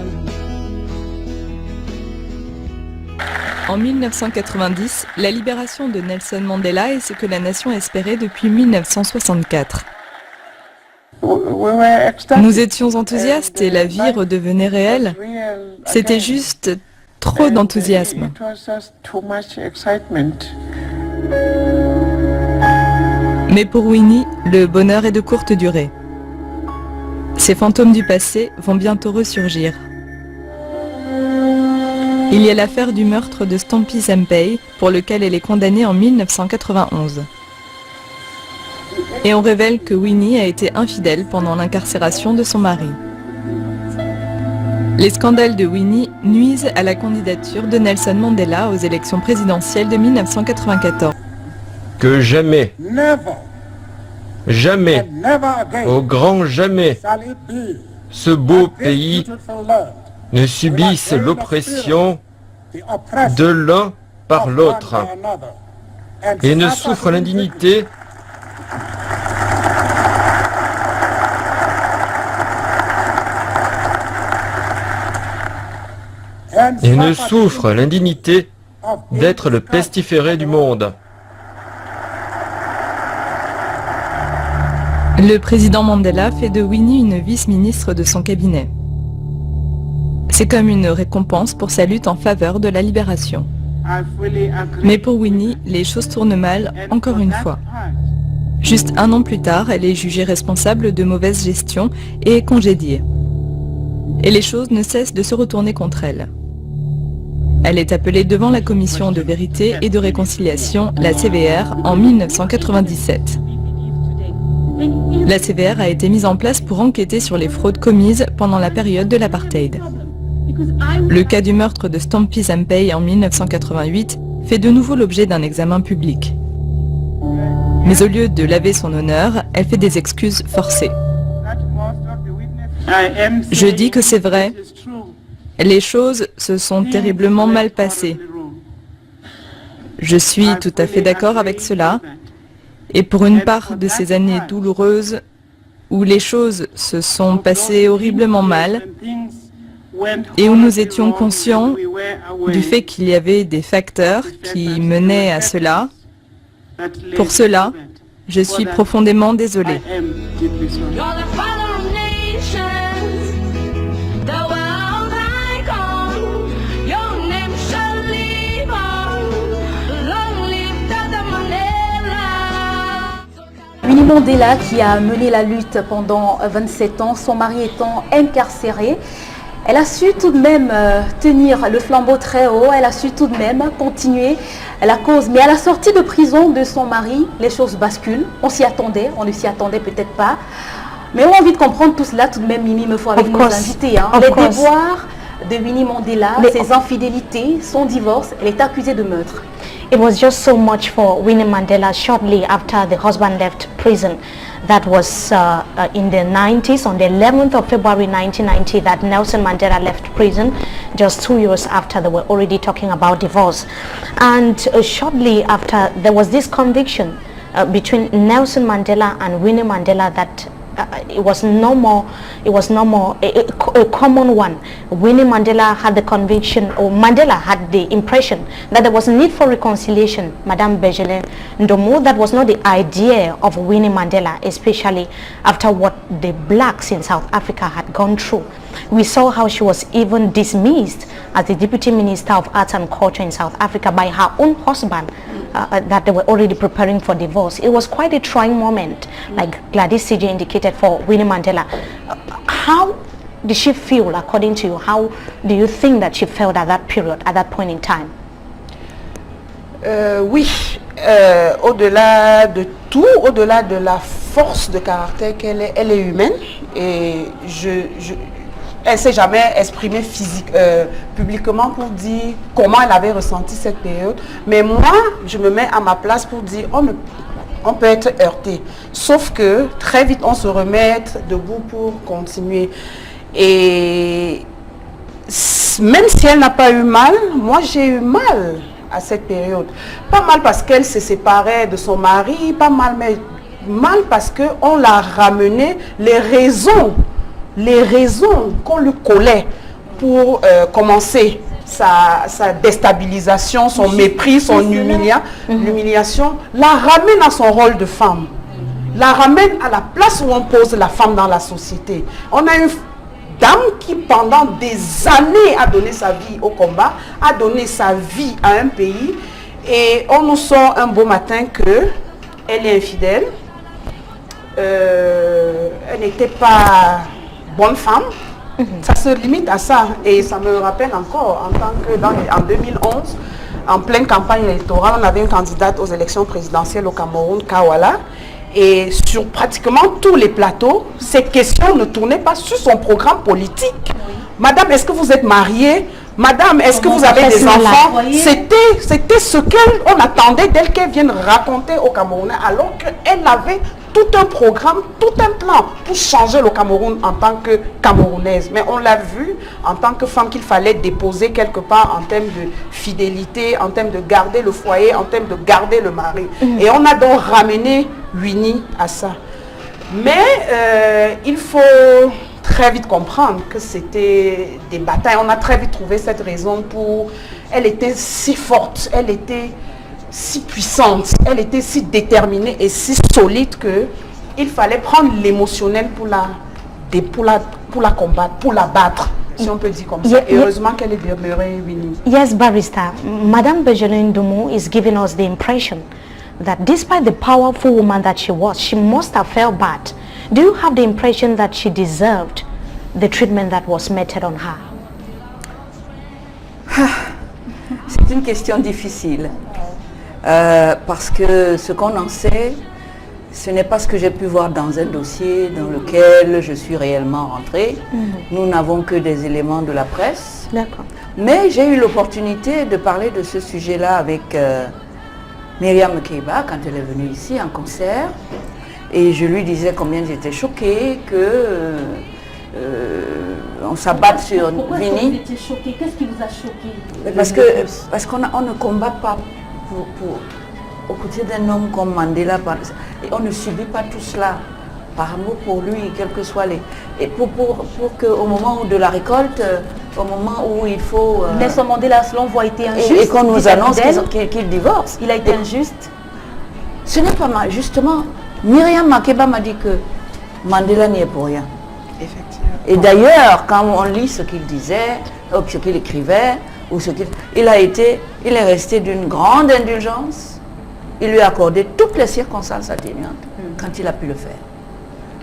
En 1990, la libération de Nelson Mandela est ce que la nation espérait depuis 1964. Nous étions enthousiastes et la vie redevenait réelle. C'était juste trop d'enthousiasme. Mais pour Winnie, le bonheur est de courte durée. Ces fantômes du passé vont bientôt ressurgir. Il y a l'affaire du meurtre de Stompie Sampey, pour lequel elle est condamnée en 1991. Et on révèle que Winnie a été infidèle pendant l'incarcération de son mari. Les scandales de Winnie nuisent à la candidature de Nelson Mandela aux élections présidentielles de 1994. Que jamais, jamais, au grand jamais, ce beau pays ne subisse l'oppression de l'un par l'autre et ne souffre l'indignité d'être le pestiféré du monde. Le président Mandela fait de Winnie une vice-ministre de son cabinet. C'est comme une récompense pour sa lutte en faveur de la libération. Mais pour Winnie, les choses tournent mal encore une fois. Juste un an plus tard, elle est jugée responsable de mauvaise gestion et est congédiée. Et les choses ne cessent de se retourner contre elle. Elle est appelée devant la Commission de vérité et de réconciliation, la CVR, en 1997. La CVR a été mise en place pour enquêter sur les fraudes commises pendant la période de l'apartheid. Le cas du meurtre de Stompie Sampey en 1988 fait de nouveau l'objet d'un examen public. Mais au lieu de laver son honneur, elle fait des excuses forcées. Je dis que c'est vrai. Les choses se sont terriblement mal passées. Je suis tout à fait d'accord avec cela. Et pour une part de ces années douloureuses, où les choses se sont passées horriblement mal, et où nous étions conscients du fait qu'il y avait des facteurs qui menaient à cela, pour cela, je suis profondément désolée. Winnie Mandela qui a mené la lutte pendant 27 ans, son mari étant incarcéré. Elle a su tout de même tenir le flambeau très haut, elle a su tout de même continuer la cause. Mais à la sortie de prison de son mari, les choses basculent. On s'y attendait, on ne s'y attendait peut-être pas. Mais on a envie de comprendre tout cela tout de même, Mimi, me faut avec nos invités. Hein. Les déboires de Winnie Mandela, ses infidélités, son divorce, elle est accusée de meurtre. It was just so much for Winnie Mandela shortly after the husband left prison. That was in the 90s, on the 11th of February 1990, that Nelson Mandela left prison, just 2 years after they were already talking about divorce. And shortly after, there was this conviction between Nelson Mandela and Winnie Mandela that it was no more a common one. Winnie Mandela had the conviction, or Mandela had the impression that there was a need for reconciliation. Madame Bergelen Ndomo, that was not the idea of Winnie Mandela, especially after what the blacks in South Africa had gone through. We saw how she was even dismissed as the Deputy Minister of Arts and Culture in South Africa by her own husband, that they were already preparing for divorce. It was quite a trying moment, like Gladys CJ indicated, for Winnie Mandela. How did she feel, according to you? How do you think that she felt at that period, at that point in time? Oui, au-delà de tout, au-delà de la force de caractère qu'elle est, elle est humaine, et elle ne s'est jamais exprimée publiquement pour dire comment elle avait ressenti cette période. Mais moi, je me mets à ma place pour dire on peut être heurté. Sauf que très vite, on se remet debout pour continuer. Et même si elle n'a pas eu mal, moi j'ai eu mal à cette période. Pas mal parce qu'elle se séparait de son mari, pas mal, mais mal parce qu'on l'a ramené les raisons qu'on lui collait pour commencer sa déstabilisation, son mépris, son humiliation, la ramène à son rôle de femme, la ramène à la place où on pose la femme dans la société. On a une dame qui pendant des années a donné sa vie au combat, a donné sa vie à un pays, et on nous sort un beau matin qu'elle est infidèle, elle n'était pas bonne femme. Ça se limite à ça, et ça me rappelle encore en tant que en 2011, en pleine campagne électorale, on avait une candidate aux élections présidentielles au Cameroun, Kawala, et sur pratiquement tous les plateaux, ces questions ne tournaient pas sur son programme politique. Madame, est-ce que vous êtes mariée? Madame, est-ce que vous avez des enfants? C'était ce qu'on attendait d'elle, qu'elle vienne raconter aux Camerounais, alors qu'elle avait tout un programme, tout un plan pour changer le Cameroun en tant que Camerounaise. Mais on l'a vu en tant que femme qu'il fallait déposer quelque part en termes de fidélité, en termes de garder le foyer, en termes de garder le mari. Et on a donc ramené Winnie à ça. Mais il faut très vite comprendre que c'était des batailles. On a très vite trouvé cette raison pour... Elle était si forte, elle était si puissante, elle était si déterminée et si solide que il fallait prendre l'émotionnel pour la combattre, pour la battre, si on peut dire comme ça. Et heureusement qu'elle est demeurée Winnie. Yes, Barrister. Madame Bergelen Ndomo is giving us the impression that despite the powerful woman that she was, she must have felt bad. Do you have the impression that she deserved the treatment that was meted on her? C'est une question difficile. Parce que ce qu'on en sait, ce n'est pas ce que j'ai pu voir dans un dossier dans lequel je suis réellement rentrée. Nous n'avons que des éléments de la presse. D'accord. Mais j'ai eu l'opportunité de parler de ce sujet-là avec Myriam Makeba quand elle est venue ici en concert. Et je lui disais combien j'étais choquée que on s'abatte sur Winnie. Pourquoi vous étiez choquée? Qu'est-ce qui vous a choqué? Parce qu'on ne combat pas aux côtés d'un homme comme Mandela, et on ne subit pas tout cela par amour pour lui, quels que soient les... Et pour qu'au moment de la récolte, au moment où il faut... Nelson Mandela, selon vous, a été injuste. Et qu'on nous annonce qu'il divorce. Il a été injuste. Ce n'est pas mal. Justement, Myriam Makeba m'a dit que Mandela n'y est pour rien. Effectivement. Et d'ailleurs, quand on lit ce qu'il disait, ou ce qu'il écrivait, ou ce qu'il... Il est resté d'une grande indulgence. Il lui a accordé toutes les circonstances atténuantes quand il a pu le faire.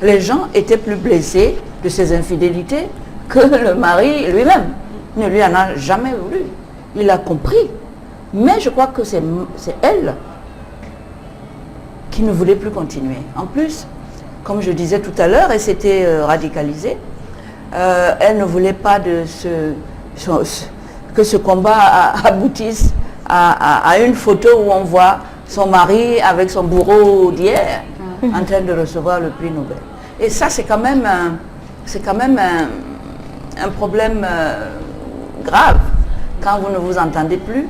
Les gens étaient plus blessés de ses infidélités que le mari lui-même. Ne lui en a jamais voulu. Il a compris. Mais je crois que c'est elle qui ne voulait plus continuer. En plus, comme je disais tout à l'heure, elle s'était radicalisée. Elle ne voulait pas que ce combat aboutisse à une photo où on voit son mari avec son bourreau d'hier en train de recevoir le prix Nobel. Et ça, c'est quand même un problème grave quand vous ne vous entendez plus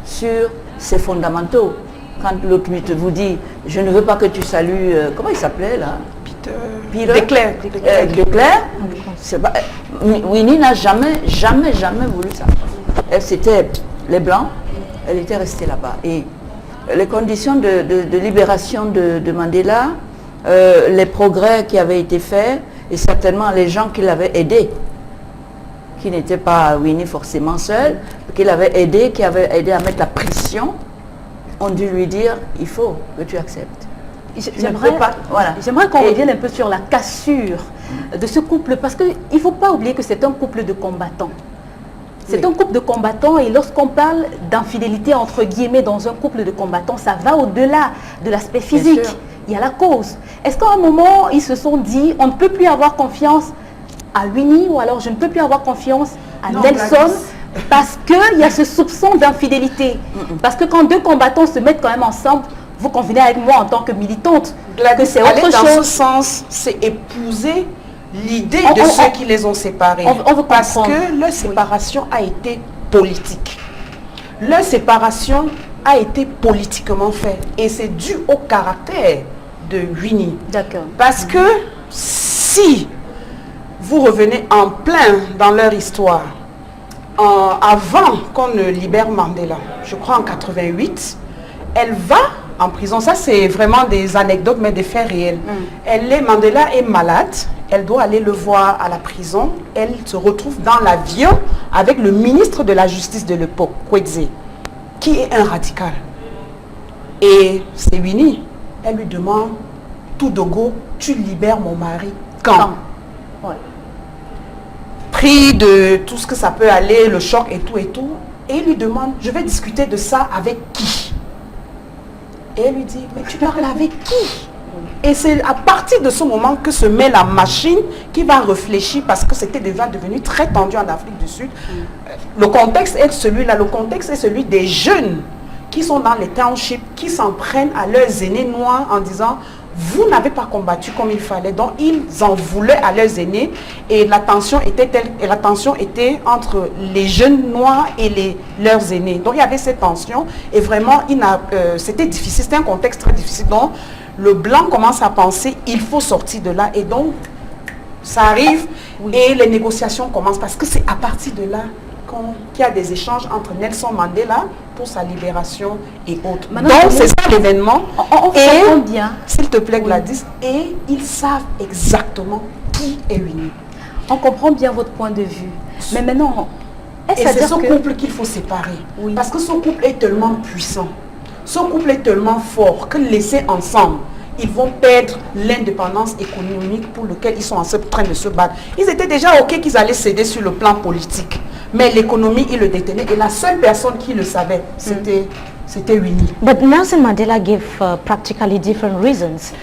sur ces fondamentaux. Quand l'autre vous dit « je ne veux pas que tu salues », comment il s'appelait là? de Klerk. De Klerk. Winnie n'a jamais voulu ça. Elle, c'était les Blancs, elle était restée là-bas. Et les conditions de libération de Mandela, les progrès qui avaient été faits, et certainement les gens qui l'avaient aidé, qui n'étaient pas Winnie forcément seule, qui l'avaient aidé, qui avaient aidé à mettre la pression, ont dû lui dire, il faut que tu acceptes. J'aimerais qu'on revienne un peu sur la cassure de ce couple, parce qu'il ne faut pas oublier que c'est un couple de combattants. C'est un couple de combattants, et lorsqu'on parle d'infidélité entre guillemets dans un couple de combattants, ça va au-delà de l'aspect physique. Il y a la cause. Est-ce qu'à un moment, ils se sont dit, on ne peut plus avoir confiance à Winnie, ou alors je ne peux plus avoir confiance à Nelson, parce qu'il y a ce soupçon d'infidélité. Parce que quand deux combattants se mettent quand même ensemble, vous convenez avec moi en tant que militante que c'est autre chose. Dans ce sens, c'est épouser l'idée de ceux qui les ont séparés. Parce que leur séparation a été politique. Leur séparation a été politiquement faite. Et c'est dû au caractère de Winnie. D'accord. Parce que si vous revenez en plein dans leur histoire, avant qu'on ne libère Mandela, je crois en 88, elle va en prison. Ça, c'est vraiment des anecdotes, mais des faits réels. Mandela est malade. Elle doit aller le voir à la prison. Elle se retrouve dans l'avion avec le ministre de la Justice de l'époque, Kweze, qui est un radical. Et c'est Winnie. Elle lui demande, Toudogo, tu libères mon mari quand? Pris de tout ce que ça peut aller, le choc et tout. Et il lui demande, je vais discuter de ça avec qui? Et elle lui dit, mais tu parles avec qui? Et c'est à partir de ce moment que se met la machine qui va réfléchir, parce que c'était déjà devenu très tendu en Afrique du Sud. Le contexte est celui-là, le contexte est celui des jeunes qui sont dans les townships, qui s'en prennent à leurs aînés noirs en disant, vous n'avez pas combattu comme il fallait. Donc ils en voulaient à leurs aînés, et la tension était telle, et la tension était entre les jeunes noirs et leurs aînés. Donc il y avait cette tension, et vraiment c'était difficile, c'était un contexte très difficile. Donc le blanc commence à penser, il faut sortir de là, et donc ça arrive, et les négociations commencent, parce que c'est à partir de là qu'il y a des échanges entre Nelson Mandela pour sa libération et autres. Donc c'est ça l'événement. On bien. S'il te plaît, Gladys, et ils savent exactement qui est Winnie. On comprend bien votre point de vue. Mais maintenant, et c'est ce couple qu'il faut séparer. Parce que ce couple est tellement puissant, ce couple est tellement fort que laissés ensemble, ils vont perdre l'indépendance économique pour laquelle ils sont en train de se battre. Ils étaient déjà OK qu'ils allaient céder sur le plan politique. Mais l'économie, ils le détenaient. Et la seule personne qui le savait, c'était Winnie. But Nelson Mandela gave practically different reasons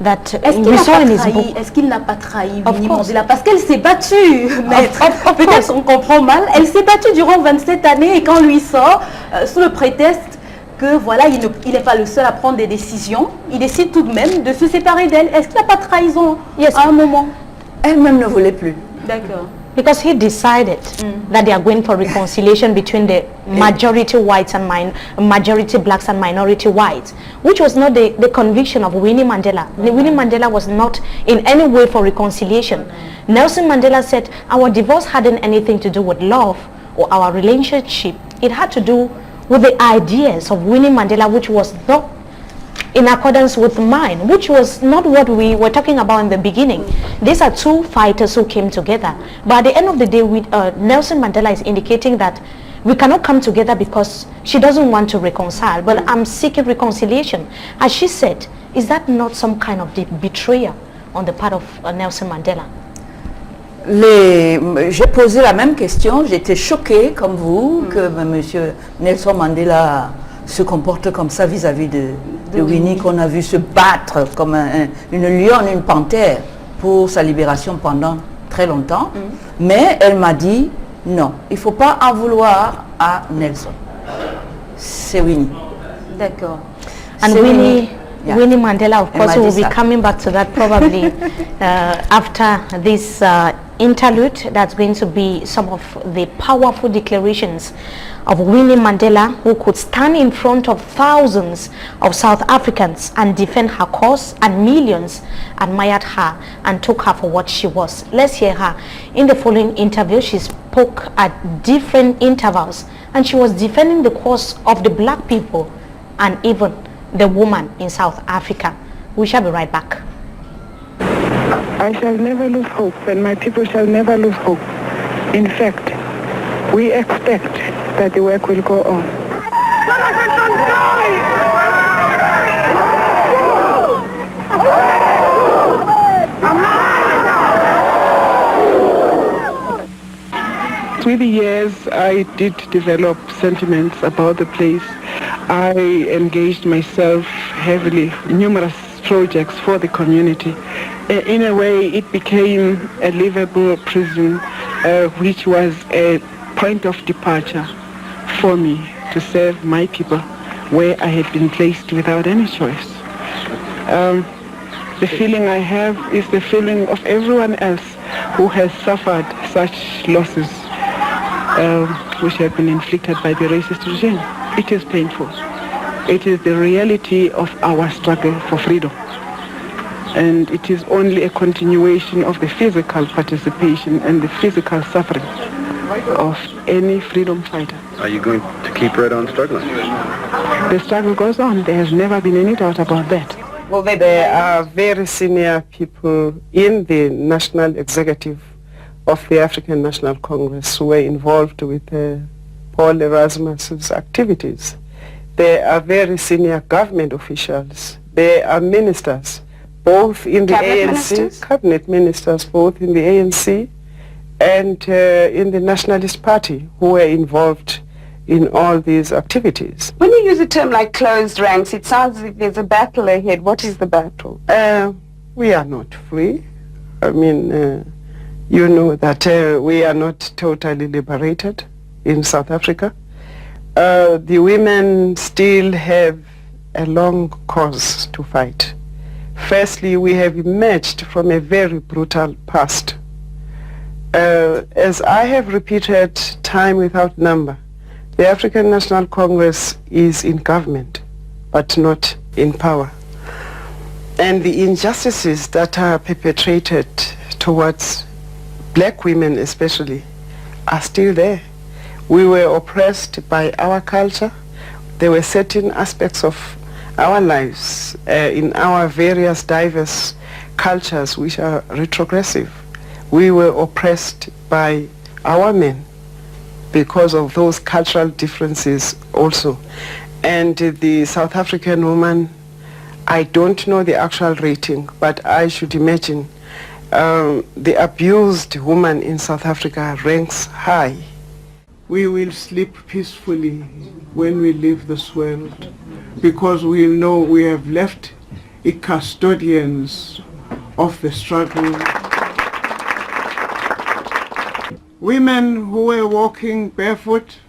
that we saw in his book. Est-ce qu'il n'a pas trahi Winnie Mandela? Parce qu'elle s'est battue, maître. Peut-être qu'on comprend mal. Elle s'est battue durant 27 années, et quand lui sort, sous le prétexte que voilà, il n'est pas le seul à prendre des décisions, il décide tout de même de se séparer d'elle. Est-ce qu'il n'a pas trahison à un moment? Elle-même ne voulait plus. D'accord. Because he decided that they are going for reconciliation between the majority whites and majority blacks and minority whites, which was not the conviction of Winnie Mandela. Winnie Mandela was not in any way for reconciliation. Nelson Mandela said our divorce hadn't anything to do with love or our relationship. It had to do with the ideas of Winnie Mandela, which was not in accordance with mine, which was not what we were talking about in the beginning. These are two fighters who came together. But at the end of the day, Nelson Mandela is indicating that we cannot come together because she doesn't want to reconcile, but I'm seeking reconciliation. As she said, is that not some kind of betrayal on the part of Nelson Mandela? J'ai posé la même question, j'étais choquée comme vous que M. Nelson Mandela se comporte comme ça vis-à-vis de Winnie, qu'on a vu se battre comme une lionne, une panthère pour sa libération pendant très longtemps. Mais elle m'a dit, non, il ne faut pas en vouloir à Nelson. C'est Winnie. D'accord. And Winnie Yeah. Winnie Mandela, of course, we will be Madisa. coming back to that probably after this interlude. That's going to be some of the powerful declarations of Winnie Mandela, who could stand in front of thousands of South Africans and defend her cause, and millions admired her and took her for what she was. Let's hear her. In the following interview, she spoke at different intervals, and she was defending the cause of the black people and even the woman in South Africa. We shall be right back. I shall never lose hope, and my people shall never lose hope. In fact, we expect that the work will go on. Through the years, I did develop sentiments about the place. I engaged myself heavily in numerous projects for the community. In a way, it became a livable prison, which was a point of departure for me to serve my people where I had been placed without any choice. The feeling I have is the feeling of everyone else who has suffered such losses which have been inflicted by the racist regime. It is painful. It is the reality of our struggle for freedom. And it is only a continuation of the physical participation and the physical suffering of any freedom fighter. Are you going to keep right on struggling? The struggle goes on. There has never been any doubt about that. Well, there are very senior people in the national executive of the African National Congress who were involved with Paul Erasmus's activities. There are very senior government officials. There are ministers, both in the ANC, cabinet ministers, both in the ANC and in the Nationalist Party, who were involved in all these activities. When you use a term like closed ranks, it sounds as if there's a battle ahead. What is the battle? We are not free. I mean, you know that we are not totally liberated in South Africa. The women still have a long cause to fight. Firstly, we have emerged from a very brutal past. As I have repeated time without number, the African National Congress is in government, but not in power. And the injustices that are perpetrated towards black women especially are still there. We were oppressed by our culture. There were certain aspects of our lives in our various diverse cultures which are retrogressive. We were oppressed by our men because of those cultural differences also. And the South African woman, I don't know the actual rating, but I should imagine the abused woman in South Africa ranks high. We will sleep peacefully when we leave this world, because we know we have left a custodians of the struggle. Women who were walking barefoot,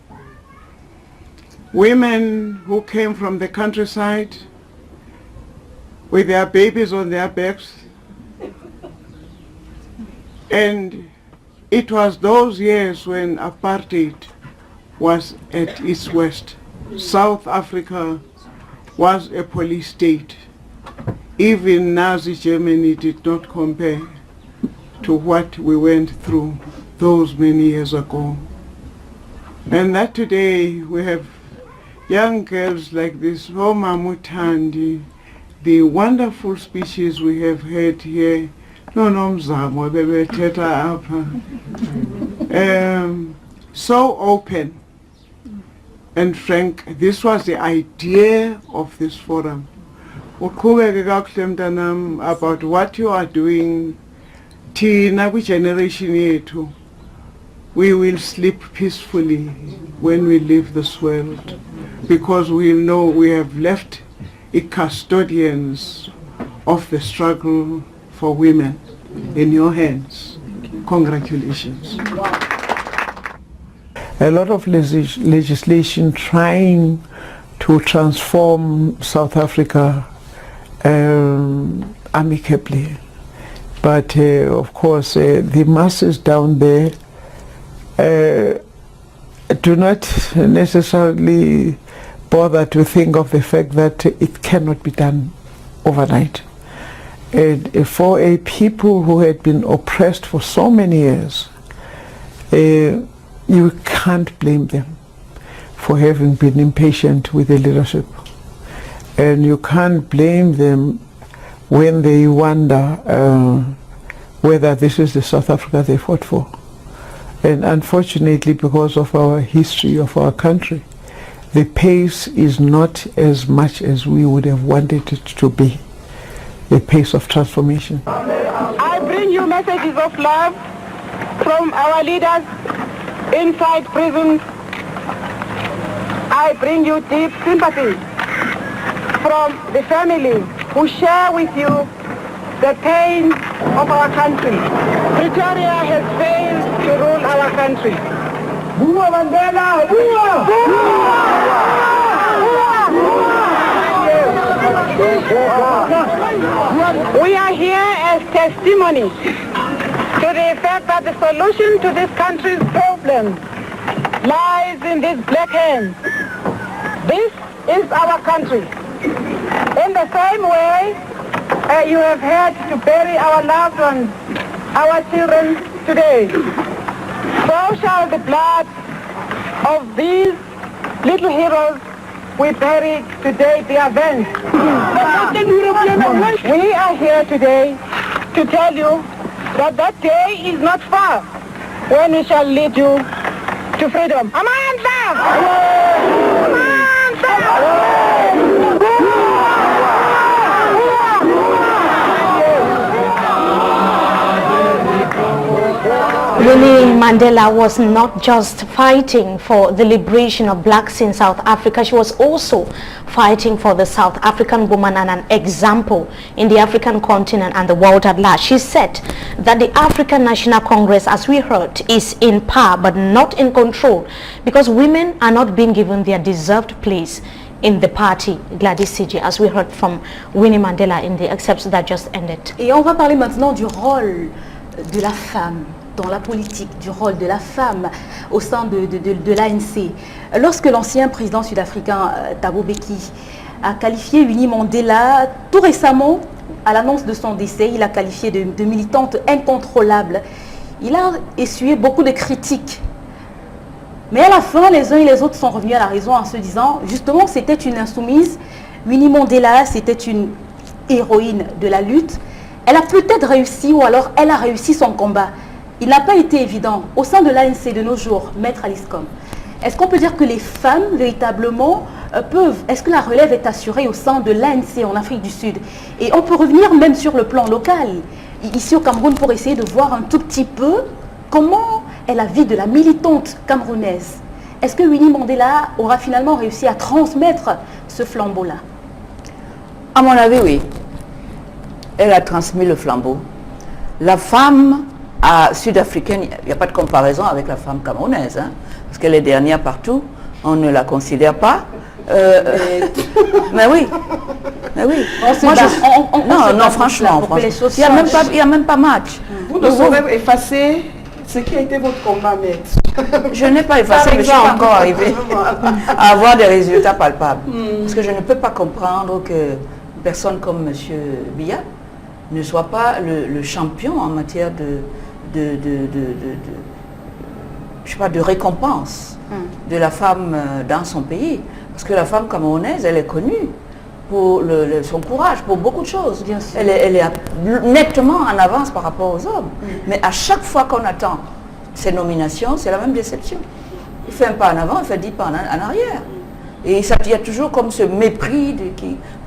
women who came from the countryside with their babies on their backs, and it was those years when apartheid was at its worst. South Africa was a police state. Even Nazi Germany did not compare to what we went through those many years ago. And that today we have young girls like this, Roma Mutandi, the wonderful speeches we have heard here, so open and frank. This was the idea of this forum. About what you are doing, Tina, which generation yetu, we will sleep peacefully when we leave this world, because we know we have left a custodians of the struggle for women in your hands. Congratulations. A lot of legislation trying to transform South Africa amicably. But of course, the masses down there do not necessarily bother to think of the fact that it cannot be done overnight. And for a people who had been oppressed for so many years, you can't blame them for having been impatient with the leadership. And you can't blame them when they wonder whether this is the South Africa they fought for. And unfortunately, because of our history of our country, the pace is not as much as we would have wanted it to be, the pace of transformation. I bring you messages of love from our leaders inside prisons. I bring you deep sympathy from the family who share with you the pain of our country. Pretoria has failed to rule our country. Bua Mandela! Bua! We are here as testimony to the fact that the solution to this country's problem lies in these black hands. This is our country. In the same way, you have had to bury our loved ones, our children today. So shall the blood of these little heroes we bury today be avenged. We are here today to tell you that that day is not far when we shall lead you to freedom. Amanda! Winnie Mandela was not just fighting for the liberation of blacks in South Africa, she was also fighting for the South African woman and an example in the African continent and the world at large. She said that the African National Congress, as we heard, is in power but not in control because women are not being given their deserved place in the party, Gladys Siji, as we heard from Winnie Mandela in the excerpts that just ended. Et on va parler maintenant du rôle de la femme dans la politique, du rôle de la femme au sein de l'ANC. Lorsque l'ancien président sud-africain Thabo Mbeki a qualifié Winnie Mandela, tout récemment, à l'annonce de son décès, il a qualifié de militante incontrôlable. Il a essuyé beaucoup de critiques. Mais à la fin, les uns et les autres sont revenus à la raison en se disant, justement, c'était une insoumise. Winnie Mandela, c'était une héroïne de la lutte. Elle a peut-être réussi, ou alors elle a réussi son combat. Il n'a pas été évident. Au sein de l'ANC de nos jours, Maître Alice Com, est-ce qu'on peut dire que les femmes, véritablement, peuvent... Est-ce que la relève est assurée au sein de l'ANC en Afrique du Sud? Et on peut revenir même sur le plan local, ici au Cameroun, pour essayer de voir un tout petit peu comment est la vie de la militante camerounaise. Est-ce que Winnie Mandela aura finalement réussi à transmettre ce flambeau-là? À mon avis, oui. Elle a transmis le flambeau. La femme sud-africaine, il n'y a pas de comparaison avec la femme camerounaise, hein, parce qu'elle est dernière partout, on ne la considère pas. Mais oui, mais oui. Non, franchement, il n'y a même pas match. Vous ne saurez effacer ce qui a été votre combat, maître. Je n'ai pas effacé, mais je suis pas encore arrivée à avoir des résultats palpables. Parce que je ne peux pas comprendre que une personne comme M. Biya ne soit pas le champion en matière de récompense de la femme dans son pays. Parce que la femme camerounaise, elle est connue pour son courage, pour beaucoup de choses. Elle est nettement en avance par rapport aux hommes. Mais à chaque fois qu'on attend ces nominations, c'est la même déception. Il fait un pas en avant, il fait 10 pas en arrière. Et il y a toujours comme ce mépris,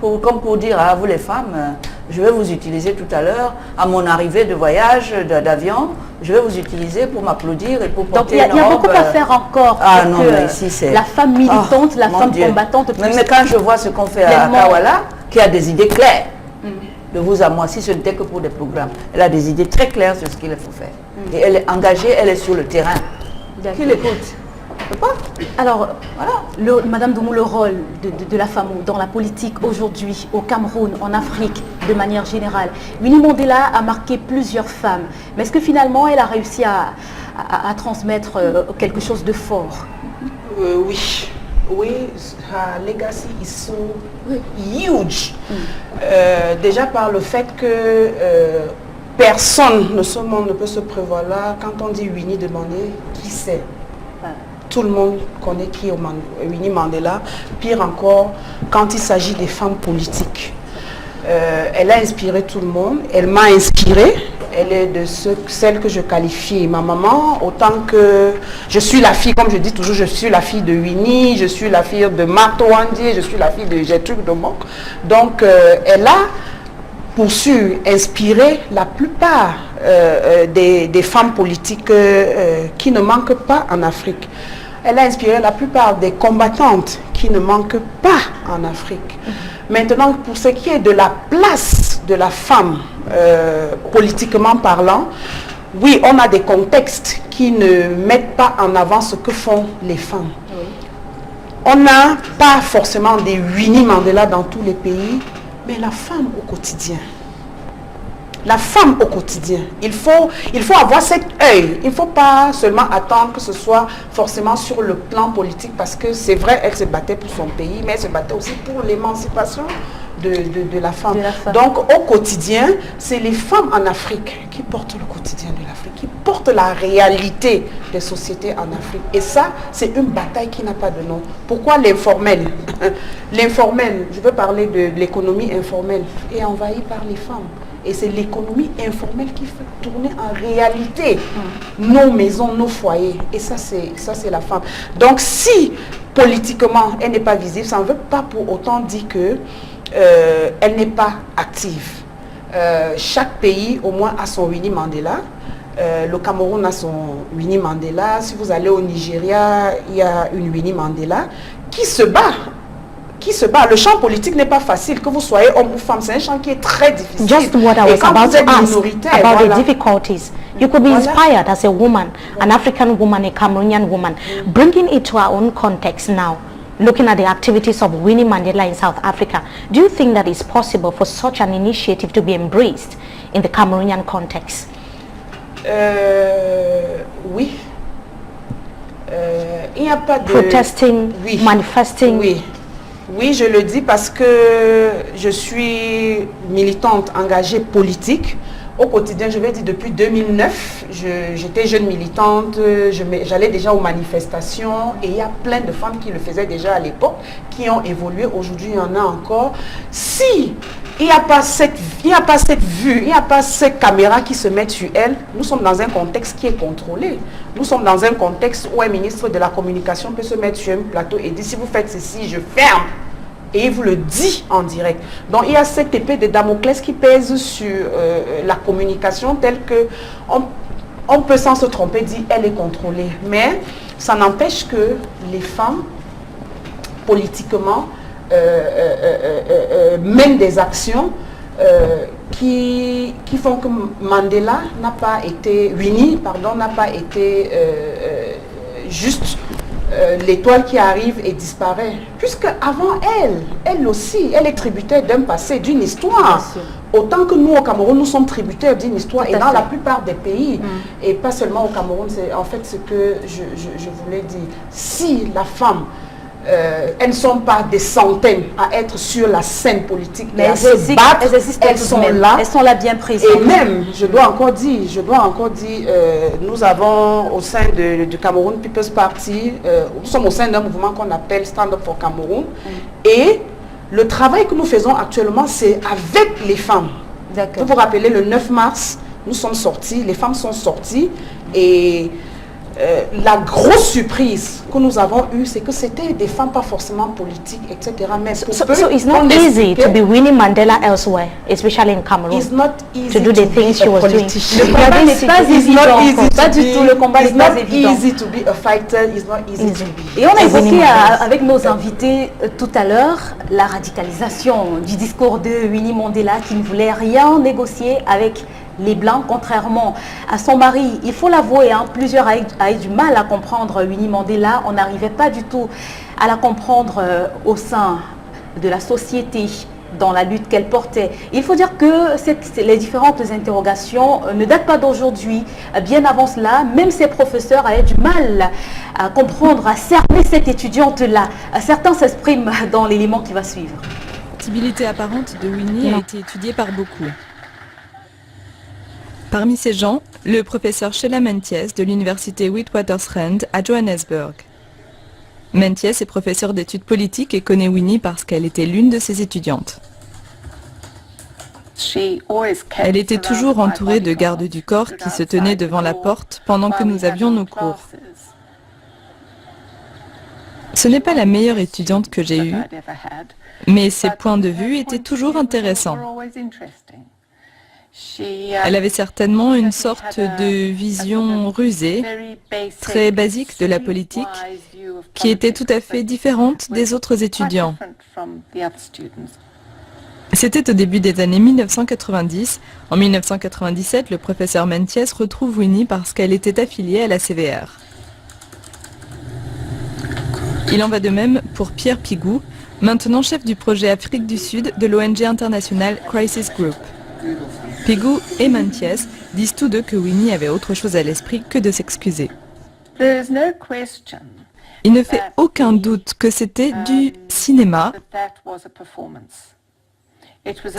comme pour dire à vous les femmes, je vais vous utiliser tout à l'heure, à mon arrivée de voyage, d'avion, je vais vous utiliser pour m'applaudir et pour porter une robe. Donc il y a beaucoup à faire encore pour que la femme militante, la femme combattante... Mais quand je vois ce qu'on fait à Kawala, qui a des idées claires, de vous à moi, si ce n'était que pour des programmes, elle a des idées très claires sur ce qu'il faut faire. Et elle est engagée, elle est sur le terrain. Qui l'écoute? peut pas. Alors, voilà, Madame Doumou, le rôle de la femme dans la politique aujourd'hui, au Cameroun, en Afrique, de manière générale. Winnie Mandela a marqué plusieurs femmes. Mais est-ce que finalement, elle a réussi à transmettre quelque chose de fort? Oui. Oui, her legacy is so huge. Déjà par le fait que personne de ce monde ne peut se prévaloir. Quand on dit Winnie Mandela, qui c'est? Tout le monde connaît qui est Winnie Mandela. Pire encore, quand il s'agit des femmes politiques. Elle a inspiré tout le monde. Elle m'a inspirée. Elle est de celle que je qualifie ma maman, autant que je suis la fille, comme je dis toujours, je suis la fille de Winnie, je suis la fille de Martha Wandi, je suis la fille de Gertrude Domok. Donc elle a poursu inspirer la plupart des femmes politiques qui ne manquent pas en Afrique. Elle a inspiré la plupart des combattantes qui ne manquent pas en Afrique. Maintenant, pour ce qui est de la place de la femme, politiquement parlant, oui, on a des contextes qui ne mettent pas en avant ce que font les femmes. On n'a pas forcément des Winnie Mandela dans tous les pays, mais la femme au quotidien. La femme au quotidien. Il faut avoir cet œil. Il ne faut pas seulement attendre que ce soit forcément sur le plan politique, parce que c'est vrai, elle se battait pour son pays, mais elle se battait aussi pour l'émancipation de la femme. Donc au quotidien, c'est les femmes en Afrique qui portent le quotidien de l'Afrique, qui portent la réalité des sociétés en Afrique. Et ça, c'est une bataille qui n'a pas de nom. Pourquoi l'informel? L'informel, je veux parler de l'économie informelle, est envahie par les femmes. Et c'est l'économie informelle qui fait tourner en réalité nos maisons, nos foyers. Et ça, c'est la femme. Donc, si politiquement, elle n'est pas visible, ça ne veut pas pour autant dire que elle n'est pas active. Chaque pays, au moins, a son Winnie Mandela. Le Cameroun a son Winnie Mandela. Si vous allez au Nigeria, il y a une Winnie Mandela qui se bat. Le champ politique n'est pas facile, que vous soyez homme ou femme, c'est un champ qui est très difficile. Just what I was about to ask about the difficulties. You could be inspired as a woman, an African woman, a Cameroonian woman, bringing it to our own context now, looking at the activities of Winnie Mandela in South Africa. Do you think that it's possible for such an initiative to be embraced in the Cameroonian context? Oui. Il n'y a pas de... Protesting, manifesting. Oui. Oui, je le dis parce que je suis militante engagée politique. Au quotidien, je vais dire depuis 2009, j'étais jeune militante, j'allais déjà aux manifestations et il y a plein de femmes qui le faisaient déjà à l'époque, qui ont évolué. Aujourd'hui, il y en a encore. Si il n'y a pas cette vue, il n'y a pas cette caméra qui se met sur elle, nous sommes dans un contexte qui est contrôlé. Nous sommes dans un contexte où un ministre de la communication peut se mettre sur un plateau et dire si vous faites ceci, je ferme. Et il vous le dit en direct. Donc il y a cette épée de Damoclès qui pèse sur la communication telle que on peut sans se tromper dire elle est contrôlée. Mais ça n'empêche que les femmes, politiquement, mènent des actions qui font que Mandela n'a pas été, Winnie, pardon, n'a pas été juste l'étoile qui arrive et disparaît. Puisque avant elle aussi, elle est tributaire d'un passé, d'une histoire. Autant que nous au Cameroun, nous sommes tributaires d'une histoire. Et dans la plupart des pays, et pas seulement au Cameroun, c'est en fait ce que je voulais dire. Si la femme, elles ne sont pas des centaines à être sur la scène politique, mais elles se battent, elles sont là. Elles sont là bien présentes. Et même, je dois encore dire, nous avons au sein du Cameroun People's Party, nous sommes au sein d'un mouvement qu'on appelle Stand Up for Cameroun. Et le travail que nous faisons actuellement, c'est avec les femmes. Vous vous rappelez, le 9 mars, nous sommes sortis, les femmes sont sorties et la grosse surprise que nous avons eue, c'est que c'était des femmes pas forcément politiques, etc. Mais so it's not easy to be Winnie Mandela elsewhere, especially in Cameroon. It's not easy to do the things she was doing. Le combat n'est pas évident. Pas du tout, le combat n'est pas évident. It's not easy to be a fighter, it's not easy to be. Et on a évoqué avec nos invités tout à l'heure la radicalisation du discours de Winnie Mandela qui ne voulait rien négocier avec les Blancs, contrairement à son mari. Il faut l'avouer, hein, plusieurs avaient du mal à comprendre Winnie Mandela. On n'arrivait pas du tout à la comprendre au sein de la société, dans la lutte qu'elle portait. Il faut dire que les différentes interrogations ne datent pas d'aujourd'hui. Bien avant cela, même ses professeurs avaient du mal à comprendre, à cerner cette étudiante-là. Certains s'expriment dans l'élément qui va suivre. La sensibilité apparente de Winnie a été étudiée par beaucoup. Parmi ces gens, le professeur Sheila Mentjes de l'université Witwatersrand à Johannesburg. Mentjes est professeur d'études politiques et connaît Winnie parce qu'elle était l'une de ses étudiantes. Elle était toujours entourée de gardes du corps qui se tenaient devant la porte pendant que nous avions nos cours. Ce n'est pas la meilleure étudiante que j'ai eue, mais ses points de vue étaient toujours intéressants. Elle avait certainement une sorte de vision rusée, très basique de la politique, qui était tout à fait différente des autres étudiants. C'était au début des années 1990. En 1997, le professeur Mentjes retrouve Winnie parce qu'elle était affiliée à la CVR. Il en va de même pour Pierre Pigou, maintenant chef du projet Afrique du Sud de l'ONG internationale Crisis Group. Pigou et Mentjes disent tous deux que Winnie avait autre chose à l'esprit que de s'excuser. Il ne fait aucun doute que c'était du cinéma.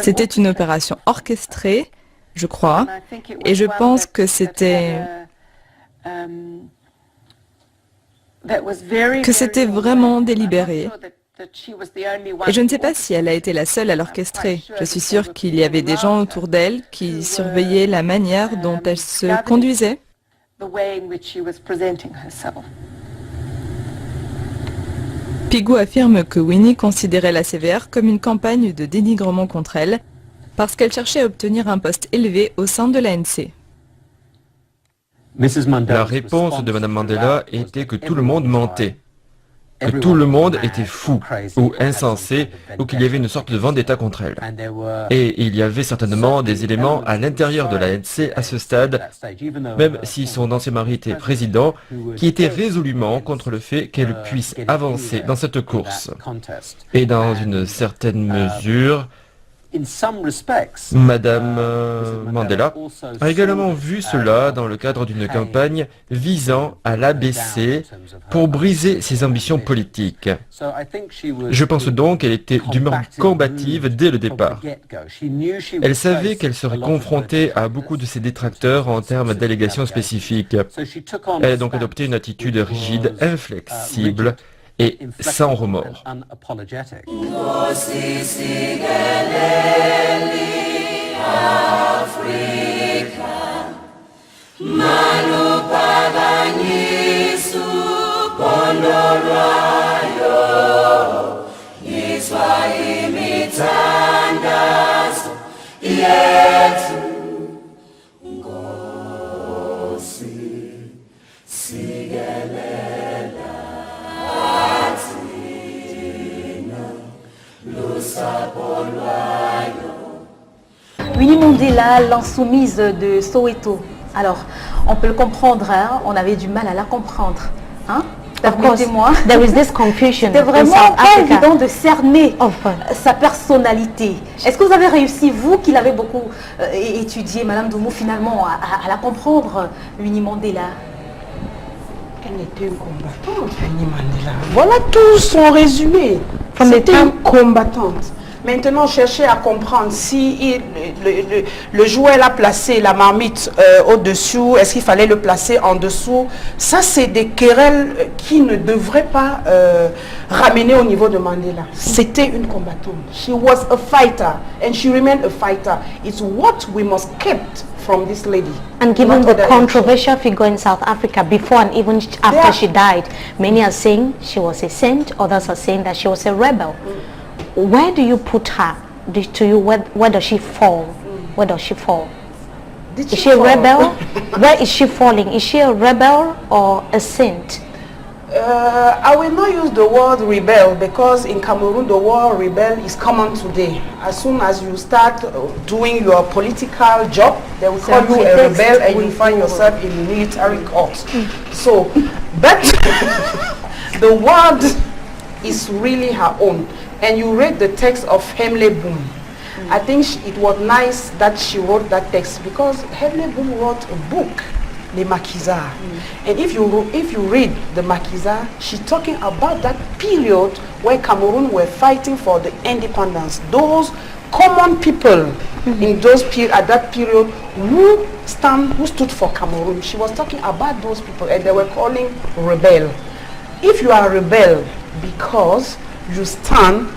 C'était une opération orchestrée, je crois, et je pense que c'était vraiment délibéré. Et je ne sais pas si elle a été la seule à l'orchestrer. Je suis sûre qu'il y avait des gens autour d'elle qui surveillaient la manière dont elle se conduisait. Pigou affirme que Winnie considérait la CVR comme une campagne de dénigrement contre elle parce qu'elle cherchait à obtenir un poste élevé au sein de l'ANC. La réponse de Mme Mandela était que tout le monde mentait, que tout le monde était fou ou insensé ou qu'il y avait une sorte de vendetta contre elle. Et il y avait certainement des éléments à l'intérieur de l'ANC à ce stade, même si son ancien mari était président, qui étaient résolument contre le fait qu'elle puisse avancer dans cette course. Et dans une certaine mesure, Madame Mandela a également vu cela dans le cadre d'une campagne visant à l'abaisser pour briser ses ambitions politiques. Je pense donc qu'elle était d'humeur combative dès le départ. Elle savait qu'elle serait confrontée à beaucoup de ses détracteurs en termes d'allégations spécifiques. Elle a donc adopté une attitude rigide, inflexible et sans remords. Winnie Mandela, l'insoumise de Soweto. Alors, on peut le comprendre, hein? On avait du mal à la comprendre. Hein? Permettez-moi. There is this confusion. C'était vraiment pas évident de cerner sa personnalité. Est-ce que vous avez réussi, vous qui l'avez beaucoup étudié, Madame Doumou, finalement, à la comprendre, Winnie Mandela? Elle était une combattante, Winnie Mandela. Voilà tout son résumé. C'était une combattante. Maintenant, chercher à comprendre si le jouet a placé la marmite au-dessous, est-ce qu'il fallait le placer en dessous, ça c'est des querelles qui ne devraient pas ramener au niveau de Mandela. C'était une combattante. She was a fighter and she remained a fighter. It's what we must keep from this lady. And given the controversial figure in South Africa before and even after she died, many are saying she was a saint, others are saying that she was a rebel. Where do you put her? Where does she fall? Where does she fall? Is she a rebel? Where is she falling? Is she a rebel or a saint? I will not use the word rebel because in Cameroon the word rebel is common today. As soon as you start doing your political job, they will call you a rebel and you find yourself in military court. So, but the word is really her own. And you read the text of Hemle Boom. I think it was nice that she wrote that text because Hemle Boom wrote a book, Les Maquisards. And if you read the Maquisards, she's talking about that period where Cameroon were fighting for the independence. Those common people in those at that period who stood for Cameroon. She was talking about those people and they were calling rebel. If you are a rebel because you stand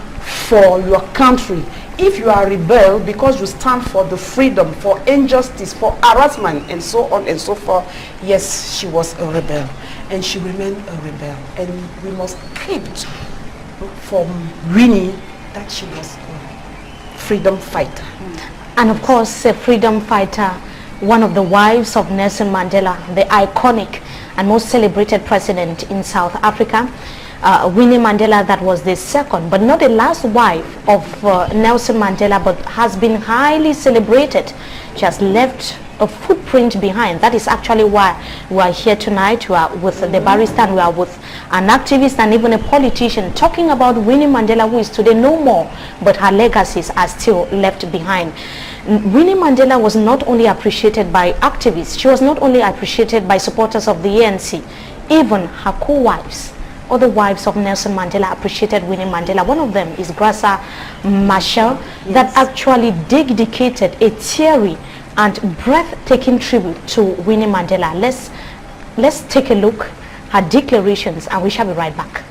for your country, if you are a rebel because you stand for the freedom, for injustice, for harassment, and so on and so forth, yes, she was a rebel. And she remained a rebel. And we must keep from Winnie that she was a freedom fighter. And of course, a freedom fighter, one of the wives of Nelson Mandela, the iconic and most celebrated president in South Africa. Winnie Mandela, that was the second but not the last wife of Nelson Mandela, but has been highly celebrated. She has left a footprint behind. That is actually why we are here tonight. We are with the barrister and we are with an activist and even a politician talking about Winnie Mandela, who is today no more, but her legacies are still left behind. Winnie Mandela was not only appreciated by activists, she was not only appreciated by supporters of the ANC, even her co-wives. Other wives of Nelson Mandela appreciated Winnie Mandela. One of them is Graça Machel, that actually dedicated a teary and breathtaking tribute to Winnie Mandela. Let's take a look at her declarations and we shall be right back.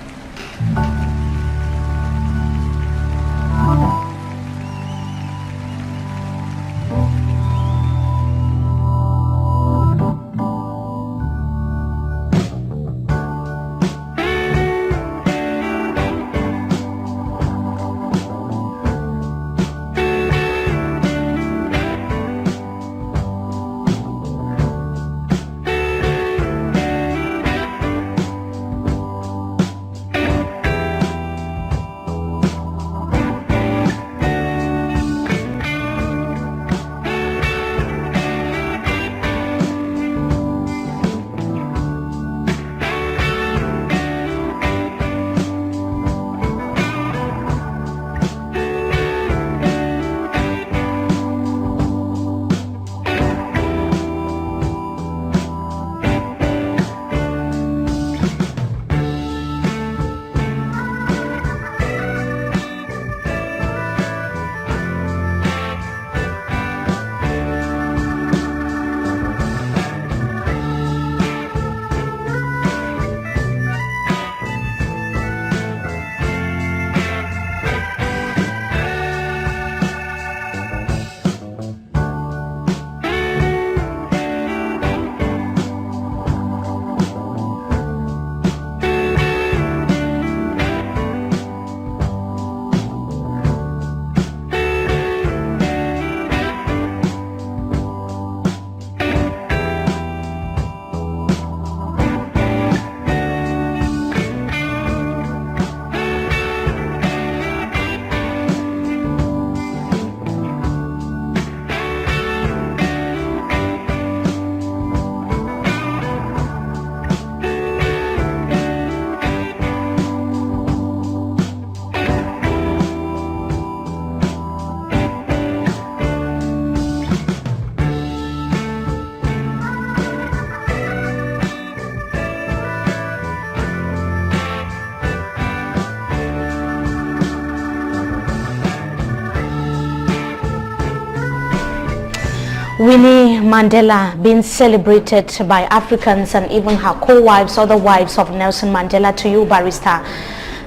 Winnie Mandela being celebrated by Africans and even her co-wives, other wives of Nelson Mandela. To you, Barrister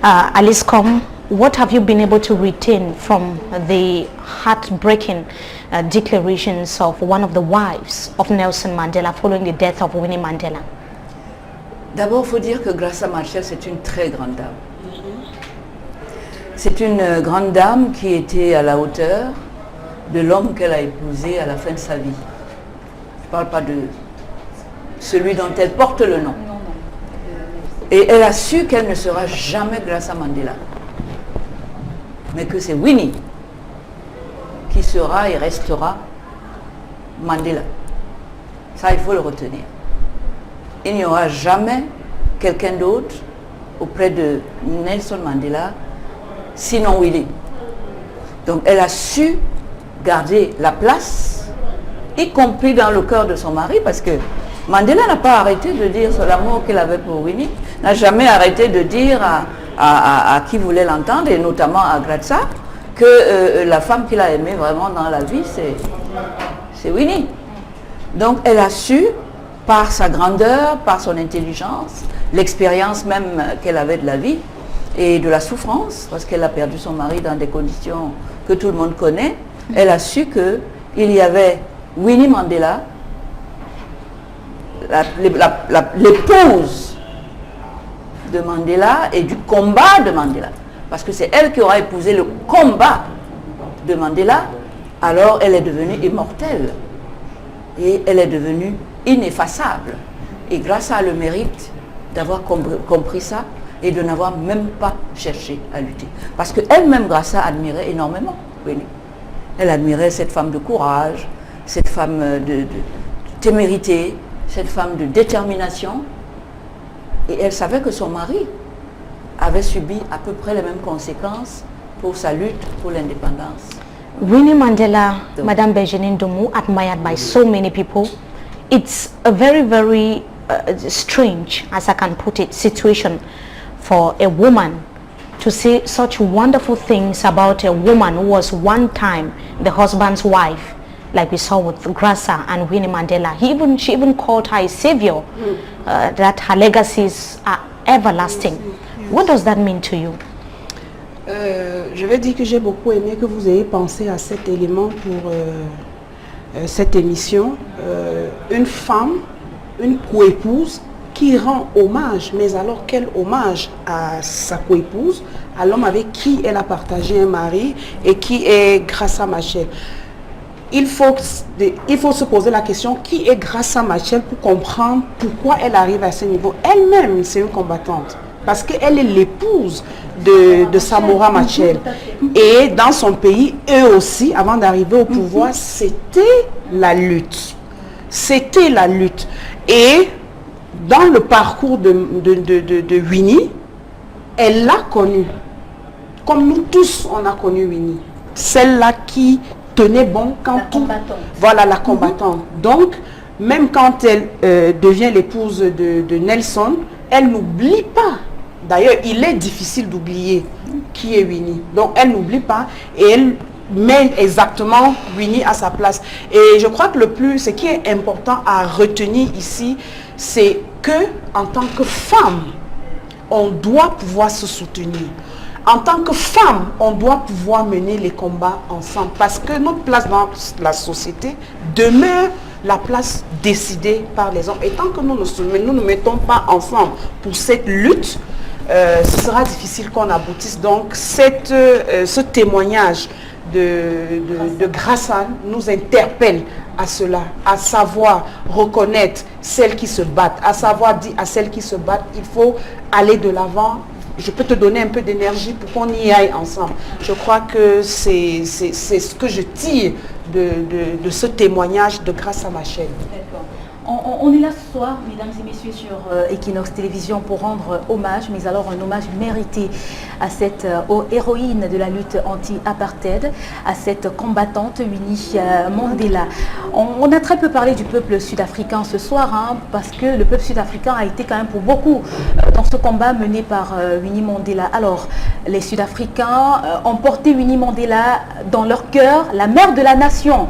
Alice Com, what have you been able to retain from the heartbreaking declarations of one of the wives of Nelson Mandela following the death of Winnie Mandela? D'abord, il faut dire que Graça Machel, c'est une très grande dame. C'est une grande dame qui était à la hauteur de l'homme qu'elle a épousé à la fin de sa vie. Je ne parle pas de celui dont elle porte le nom. Et elle a su qu'elle ne sera jamais Graça Mandela, mais que c'est Winnie qui sera et restera Mandela. Ça, il faut le retenir. Il n'y aura jamais quelqu'un d'autre auprès de Nelson Mandela, sinon Winnie. Donc elle a su garder la place, y compris dans le cœur de son mari, parce que Mandela n'a pas arrêté de dire sur l'amour qu'il avait pour Winnie, n'a jamais arrêté de dire à qui voulait l'entendre, et notamment à Graça, que la femme qu'il a aimée vraiment dans la vie, c'est Winnie. Donc elle a su, par sa grandeur, par son intelligence, l'expérience même qu'elle avait de la vie et de la souffrance, parce qu'elle a perdu son mari dans des conditions que tout le monde connaît, elle a su qu'il y avait Winnie Mandela, l'épouse de Mandela et du combat de Mandela. Parce que c'est elle qui aura épousé le combat de Mandela, alors elle est devenue immortelle. Et elle est devenue ineffaçable. Et Graça a le mérite d'avoir compris ça et de n'avoir même pas cherché à lutter. Parce qu'elle-même, Graça, admirait énormément Winnie. Elle admirait cette femme de courage, cette femme de témérité, cette femme de détermination. Et elle savait que son mari avait subi à peu près les mêmes conséquences pour sa lutte pour l'indépendance. Winnie Mandela, Madame Benjamin Ndomu, admired by so many people. It's a very, very strange, as I can put it, situation for a woman to say such wonderful things about a woman who was one time the husband's wife, like we saw with Graça and Winnie Mandela. She even called her a savior, that her legacies are everlasting. What does that mean to you? Je vais dire que j'ai beaucoup aimé que vous ayez pensé à cet élément pour cette émission. Une femme, une coépouse qui rend hommage, mais alors quel hommage à sa coépouse, à l'homme avec qui elle a partagé un mari et qui est Graça Machel. Il faut se poser la question, qui est Graça Machel, pour comprendre pourquoi elle arrive à ce niveau. Elle-même, c'est une combattante. Parce qu'elle est l'épouse de Samora Machel. Et dans son pays, eux aussi, avant d'arriver au pouvoir, c'était la lutte. C'était la lutte. Et dans le parcours de Winnie, elle l'a connue. Comme nous tous, on a connu Winnie. Celle-là qui tenait bon quand tout... Voilà, la combattante. Donc, même quand elle devient l'épouse de Nelson, elle n'oublie pas. D'ailleurs, il est difficile d'oublier qui est Winnie. Donc, elle n'oublie pas et elle met exactement Winnie à sa place. Et je crois que ce qui est important à retenir ici, c'est que en tant que femme, on doit pouvoir se soutenir. En tant que femme, on doit pouvoir mener les combats ensemble. Parce que notre place dans la société demeure la place décidée par les hommes. Et tant que nous ne mettons pas ensemble pour cette lutte, ce sera difficile qu'on aboutisse. Donc ce témoignage de Graça nous interpelle à cela, à savoir reconnaître celles qui se battent, à savoir dire à celles qui se battent, il faut aller de l'avant. Je peux te donner un peu d'énergie pour qu'on y aille ensemble. Je crois que c'est ce que je tire de ce témoignage de Graça Machel. On est là ce soir, mesdames et messieurs, sur Equinox Télévision pour rendre hommage, mais alors un hommage mérité à cette héroïne de la lutte anti-apartheid, à cette combattante Winnie Mandela. On a très peu parlé du peuple sud-africain ce soir, parce que le peuple sud-africain a été quand même pour beaucoup dans ce combat mené par Winnie Mandela. Alors, les Sud-Africains ont porté Winnie Mandela dans leur cœur, la mère de la nation,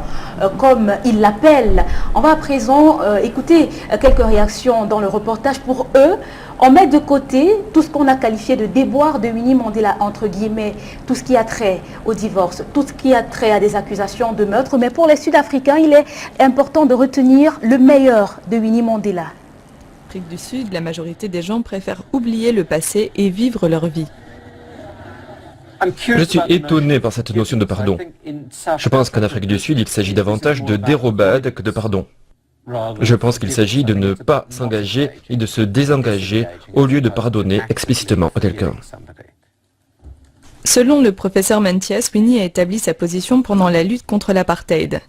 comme ils l'appellent. On va à présent écouter quelques réactions dans le reportage. Pour eux, on met de côté tout ce qu'on a qualifié de déboire de Winnie Mandela, entre guillemets, tout ce qui a trait au divorce, tout ce qui a trait à des accusations de meurtre. Mais pour les Sud-Africains, il est important de retenir le meilleur de Winnie Mandela. En Afrique du Sud, la majorité des gens préfèrent oublier le passé et vivre leur vie. Je suis étonné par cette notion de pardon. Je pense qu'en Afrique du Sud, il s'agit davantage de dérobade que de pardon. Je pense qu'il s'agit de ne pas s'engager et de se désengager au lieu de pardonner explicitement à quelqu'un. Selon le professeur Meintjes, Winnie a établi sa position pendant la lutte contre l'apartheid.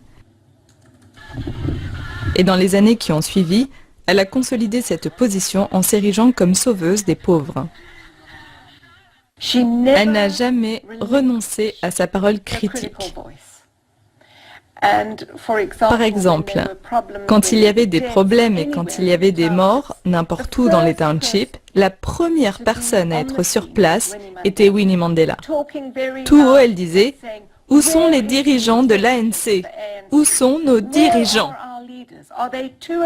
Et dans les années qui ont suivi, elle a consolidé cette position en s'érigeant comme sauveuse des pauvres. Elle n'a jamais renoncé à sa parole critique. Par exemple, quand il y avait des problèmes et quand il y avait des morts, n'importe où dans les townships, la première personne à être sur place était Winnie Mandela. Tout haut, elle disait « Où sont les dirigeants de l'ANC? Où sont nos dirigeants?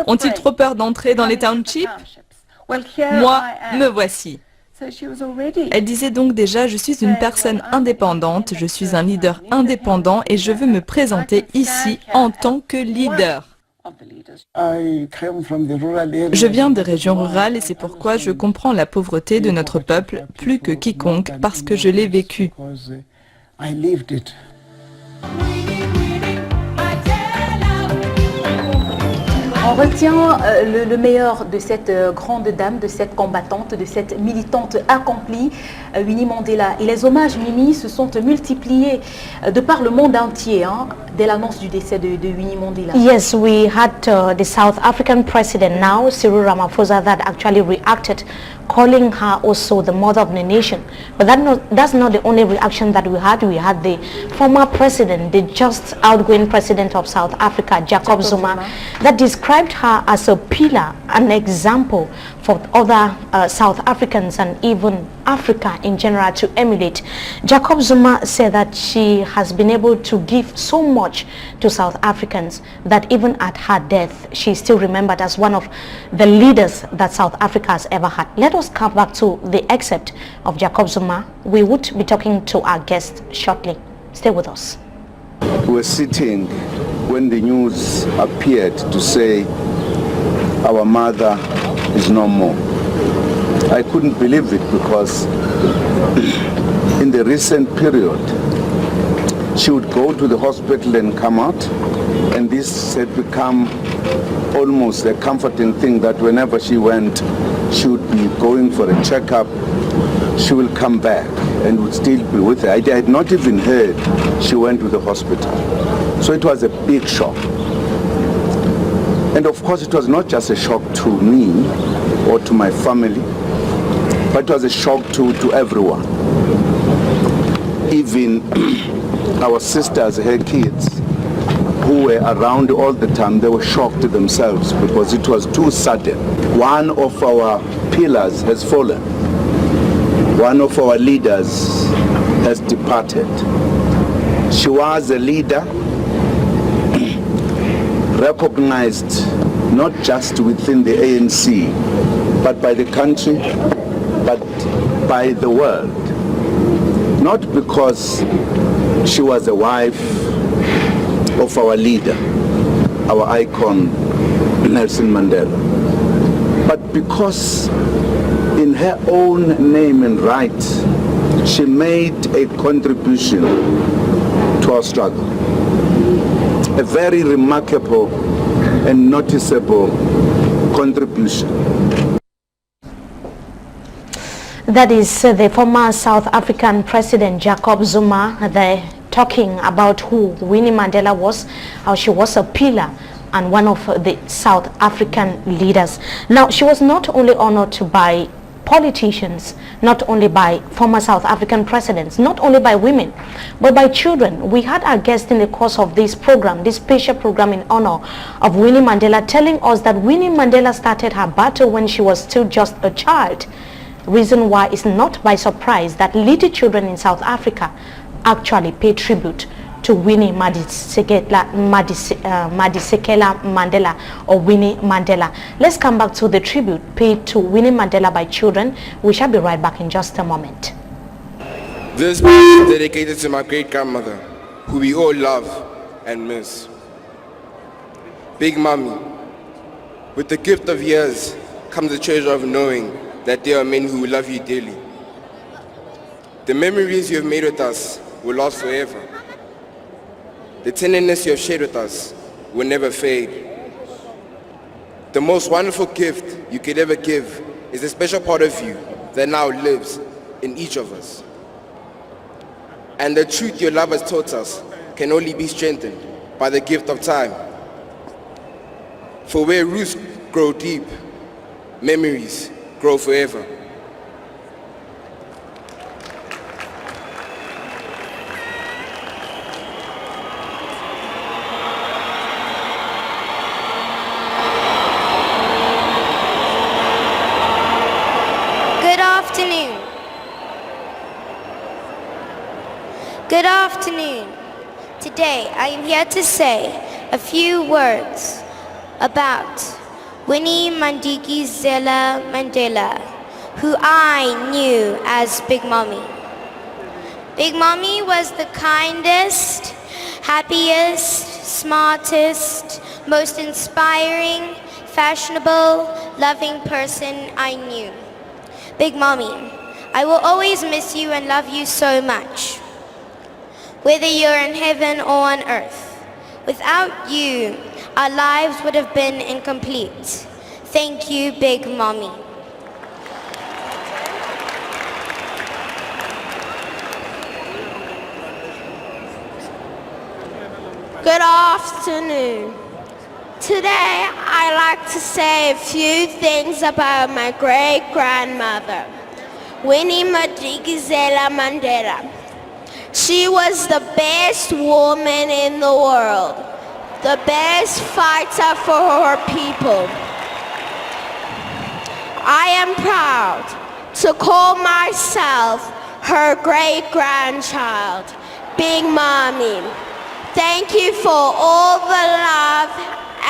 Ont-ils trop peur d'entrer dans les townships? Moi, me voici. » Elle disait donc déjà, je suis une personne indépendante, je suis un leader indépendant et je veux me présenter ici en tant que leader. Je viens des régions rurales et c'est pourquoi je comprends la pauvreté de notre peuple plus que quiconque parce que je l'ai vécu. On retient le meilleur de cette grande dame, de cette combattante, de cette militante accomplie, Winnie Mandela. Et les hommages, Mimi, se sont multipliés de par le monde entier dès l'annonce du décès de Winnie Mandela. Yes, we had the South African president now, Cyril Ramaphosa, that actually reacted, calling her also the mother of the nation. But that's not the only reaction that we had. We had the former president, the just outgoing president of South Africa, Jacob Zuma, that described her as a pillar, an example for other South Africans and even Africa in general to emulate. Jacob Zuma said that she has been able to give so much to South Africans that even at her death, she is still remembered as one of the leaders that South Africa has ever had. Let us come back to the excerpt of Jacob Zuma. We would be talking to our guest shortly. Stay with us. We were sitting when the news appeared to say our mother is no more. I couldn't believe it because in the recent period she would go to the hospital and come out, and this had become almost a comforting thing that whenever she went, she would be going for a checkup, she will come back and would still be with her. I had not even heard she went to the hospital. So it was a big shock. And of course it was not just a shock to me or to my family, but it was a shock to everyone. Even our sisters, her kids, who were around all the time, they were shocked themselves because it was too sudden. One of our pillars has fallen. One of our leaders has departed. She was a leader recognized not just within the ANC, but by the country, but by the world. Not because she was a wife of our leader, our icon, Nelson Mandela, but because in her own name and right, she made a contribution to our struggle. A very remarkable and noticeable contribution. That is the former South African President Jacob Zuma. They're talking about who Winnie Mandela was, how she was a pillar and one of the South African leaders. Now, she was not only honored by politicians, not only by former South African presidents, not only by women, but by children. We had our guest in the course of this program, this special program in honor of Winnie Mandela, telling us that Winnie Mandela started her battle when she was still just a child. Reason why is not by surprise that little children in South Africa actually pay tribute to Winnie Madisekela Mandela or Winnie Mandela. Let's come back to the tribute paid to Winnie Mandela by children. We shall be right back in just a moment. This piece is dedicated to my great-grandmother, who we all love and miss. Big Mommy, with the gift of years comes the treasure of knowing that there are men who love you dearly. The memories you have made with us will last forever. The tenderness you have shared with us will never fade. The most wonderful gift you could ever give is a special part of you that now lives in each of us. And the truth your love has taught us can only be strengthened by the gift of time. For where roots grow deep, memories grow forever. Good afternoon. Good afternoon. Today I am here to say a few words about Winnie Madikizela Mandela, who I knew as Big Mommy. Big Mommy was the kindest, happiest, smartest, most inspiring, fashionable, loving person I knew. Big Mommy, I will always miss you and love you so much. Whether you're in heaven or on earth, without you, our lives would have been incomplete. Thank you, Big Mommy. Good afternoon. Today, I'd like to say a few things about my great-grandmother, Winnie Madikizela Mandela. She was the best woman in the world, the best fighter for her people. I am proud to call myself her great-grandchild, Big Mommy. Thank you for all the love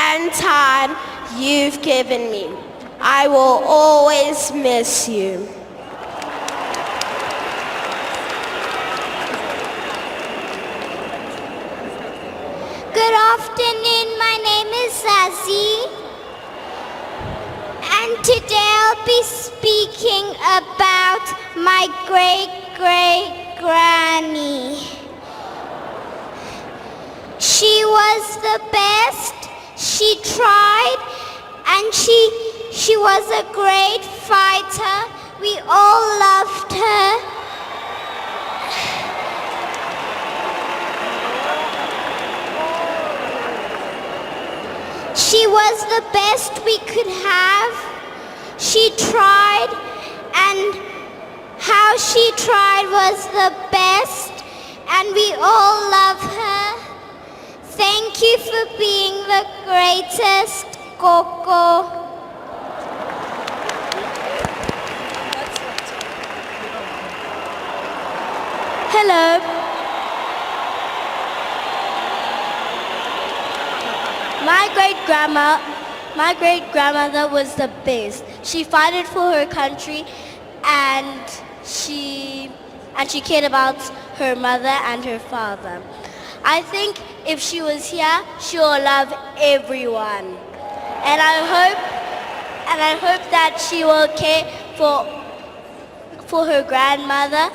and time you've given me. I will always miss you. Good afternoon, my name is Zazie, and today I'll be speaking about my great-great-granny. She was the best, she tried, and she was a great fighter. We all loved her. She was the best we could have. She tried, and how she tried was the best, and we all love her. Thank you for being the greatest, Coco. Hello. My great-grandmother was the best. She fought for her country, and she cared about her mother and her father. I think if she was here, she will love everyone. And I hope that she will care for her grandmother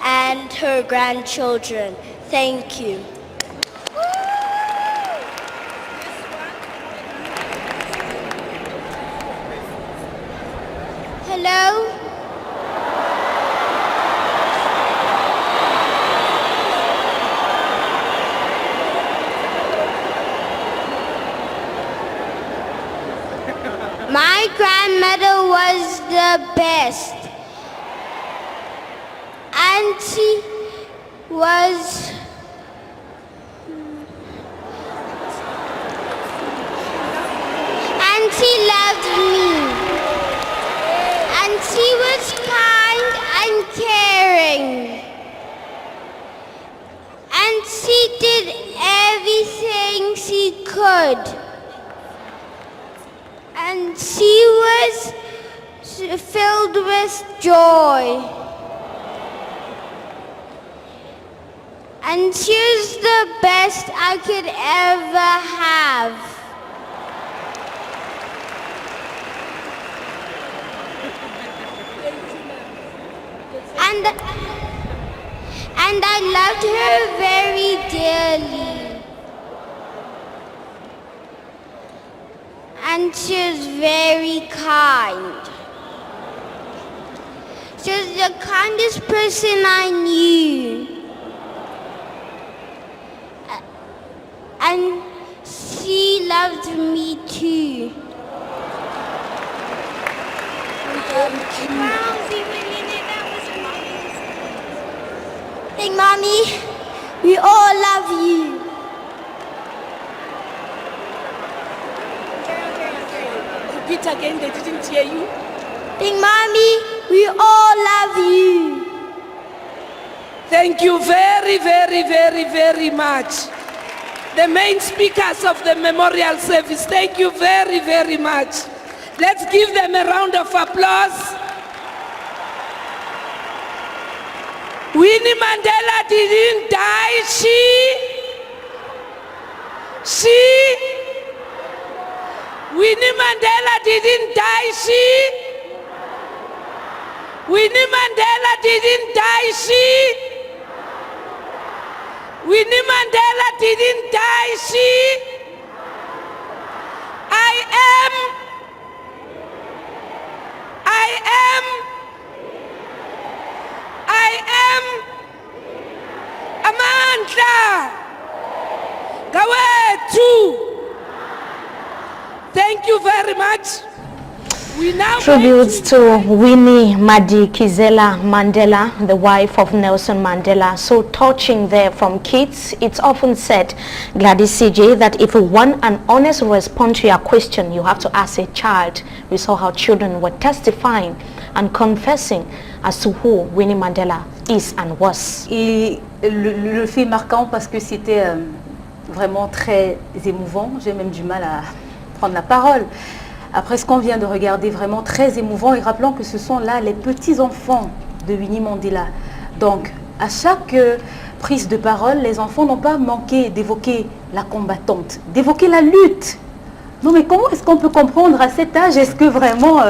and her grandchildren. Thank you. Hello? My grandmother was the best. Auntie was Auntie loved me. Auntie was kind and caring. Auntie did everything she could. And she was filled with joy. And she was the best I could ever have. And I loved her very dearly. and she was very kind. She was the kindest person I knew. And she loved me too. Big Mommy, we all love you. Repeat again, they didn't hear you. Big Mommy, we all love you. Thank you very, very, very, very much. The main speakers of the memorial service, thank you very, very much. Let's give them a round of applause. Winnie Mandela didn't die, Winnie Mandela didn't die, Winnie Mandela didn't die, Winnie Mandela didn't die, I am Amandla Gawetu. Thank you very much. We now Tributes to Winnie Madikizela Mandela, the wife of Nelson Mandela. So touching there from kids. It's often said, Gladys CJ, that if you want an honest response to your question, you have to ask a child. We saw how children were testifying and confessing as to who Winnie Mandela is and was. Et le fait marquant parce que c'était vraiment très émouvant. J'ai même du mal à prendre la parole. Après ce qu'on vient de regarder, vraiment très émouvant, et rappelons que ce sont là les petits-enfants de Winnie Mandela. Donc, à chaque prise de parole, les enfants n'ont pas manqué d'évoquer la combattante, d'évoquer la lutte. Non mais comment est-ce qu'on peut comprendre à cet âge? Est-ce que vraiment,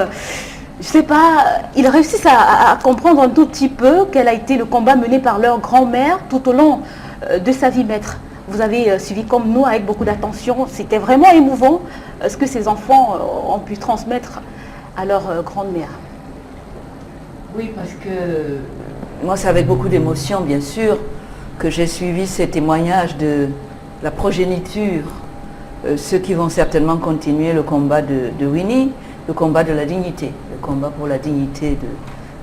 je sais pas, ils réussissent à comprendre un tout petit peu quel a été le combat mené par leur grand-mère tout au long de sa vie maître? Vous avez suivi comme nous avec beaucoup d'attention. C'était vraiment émouvant ce que ces enfants ont pu transmettre à leur grand-mère. Oui, parce que moi, c'est avec beaucoup d'émotion, bien sûr, que j'ai suivi ces témoignages de la progéniture, ceux qui vont certainement continuer le combat de Winnie, le combat de la dignité, le combat pour la dignité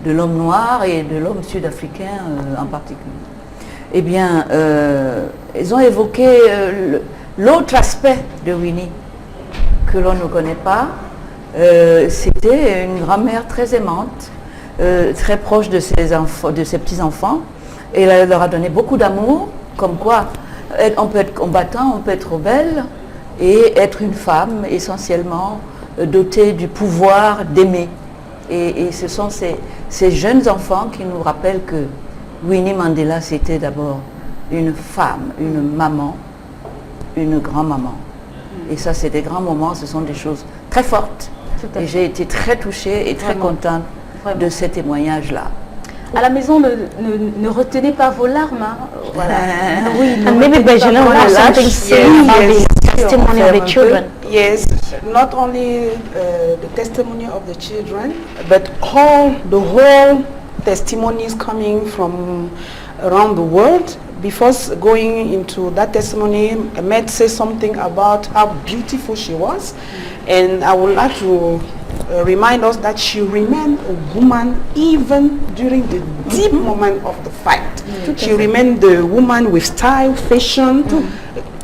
de l'homme noir et de l'homme sud-africain en particulier. Eh bien, ils ont évoqué l'autre aspect de Winnie que l'on ne connaît pas. C'était une grand-mère très aimante, très proche de ses petits-enfants, et elle leur a donné beaucoup d'amour, comme quoi on peut être combattant, on peut être rebelle, et être une femme essentiellement dotée du pouvoir d'aimer. Et ce sont ces jeunes enfants qui nous rappellent que Winnie Mandela, c'était d'abord une femme, une maman, une grand-maman. Et ça, c'est des grands moments, ce sont des choses très fortes. Et j'ai été très touchée et très contente de ces témoignages-là. À la maison, ne retenez pas vos larmes. Hein. Voilà. Oui, and maybe Benjamin will have something to say about the testimony of the children. Yes, not only the testimony of the children, but the whole testimonies coming from around the world. Before going into that testimony, Ahmed said something about how beautiful she was, and I would like to remind us that she remained a woman even during the deep moment of the fight. She remained the woman with style, fashion.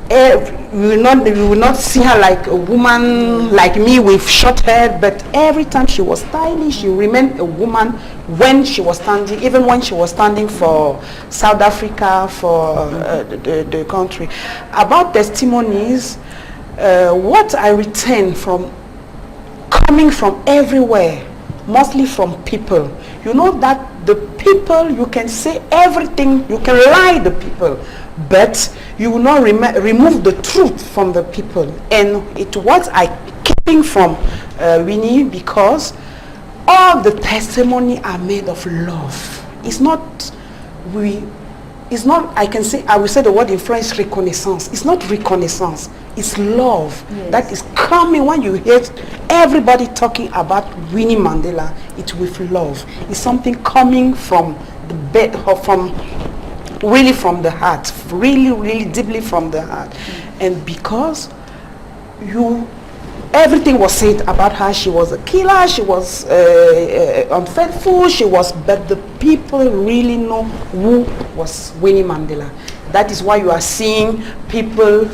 We will not see her like a woman like me with short hair, but every time she was stylish, she remained a woman when she was standing, even when she was standing for South Africa, for the country. About testimonies, what I retain from coming from everywhere, mostly from people. You know that the people, you can say everything, you can lie to people, but you will not remove the truth from the people. And it was I keeping from Winnie, because all the testimony are made of love. It's not we it's not, I will say the word in French, reconnaissance. It's not reconnaissance, it's love. Yes. That is coming when you hear everybody talking about Winnie Mandela, it's with love. It's something coming from the bed, or really from the heart, really deeply from the heart. And because everything was said about her, she was a killer, she was unfaithful, but the people really know who was Winnie Mandela. That is why you are seeing people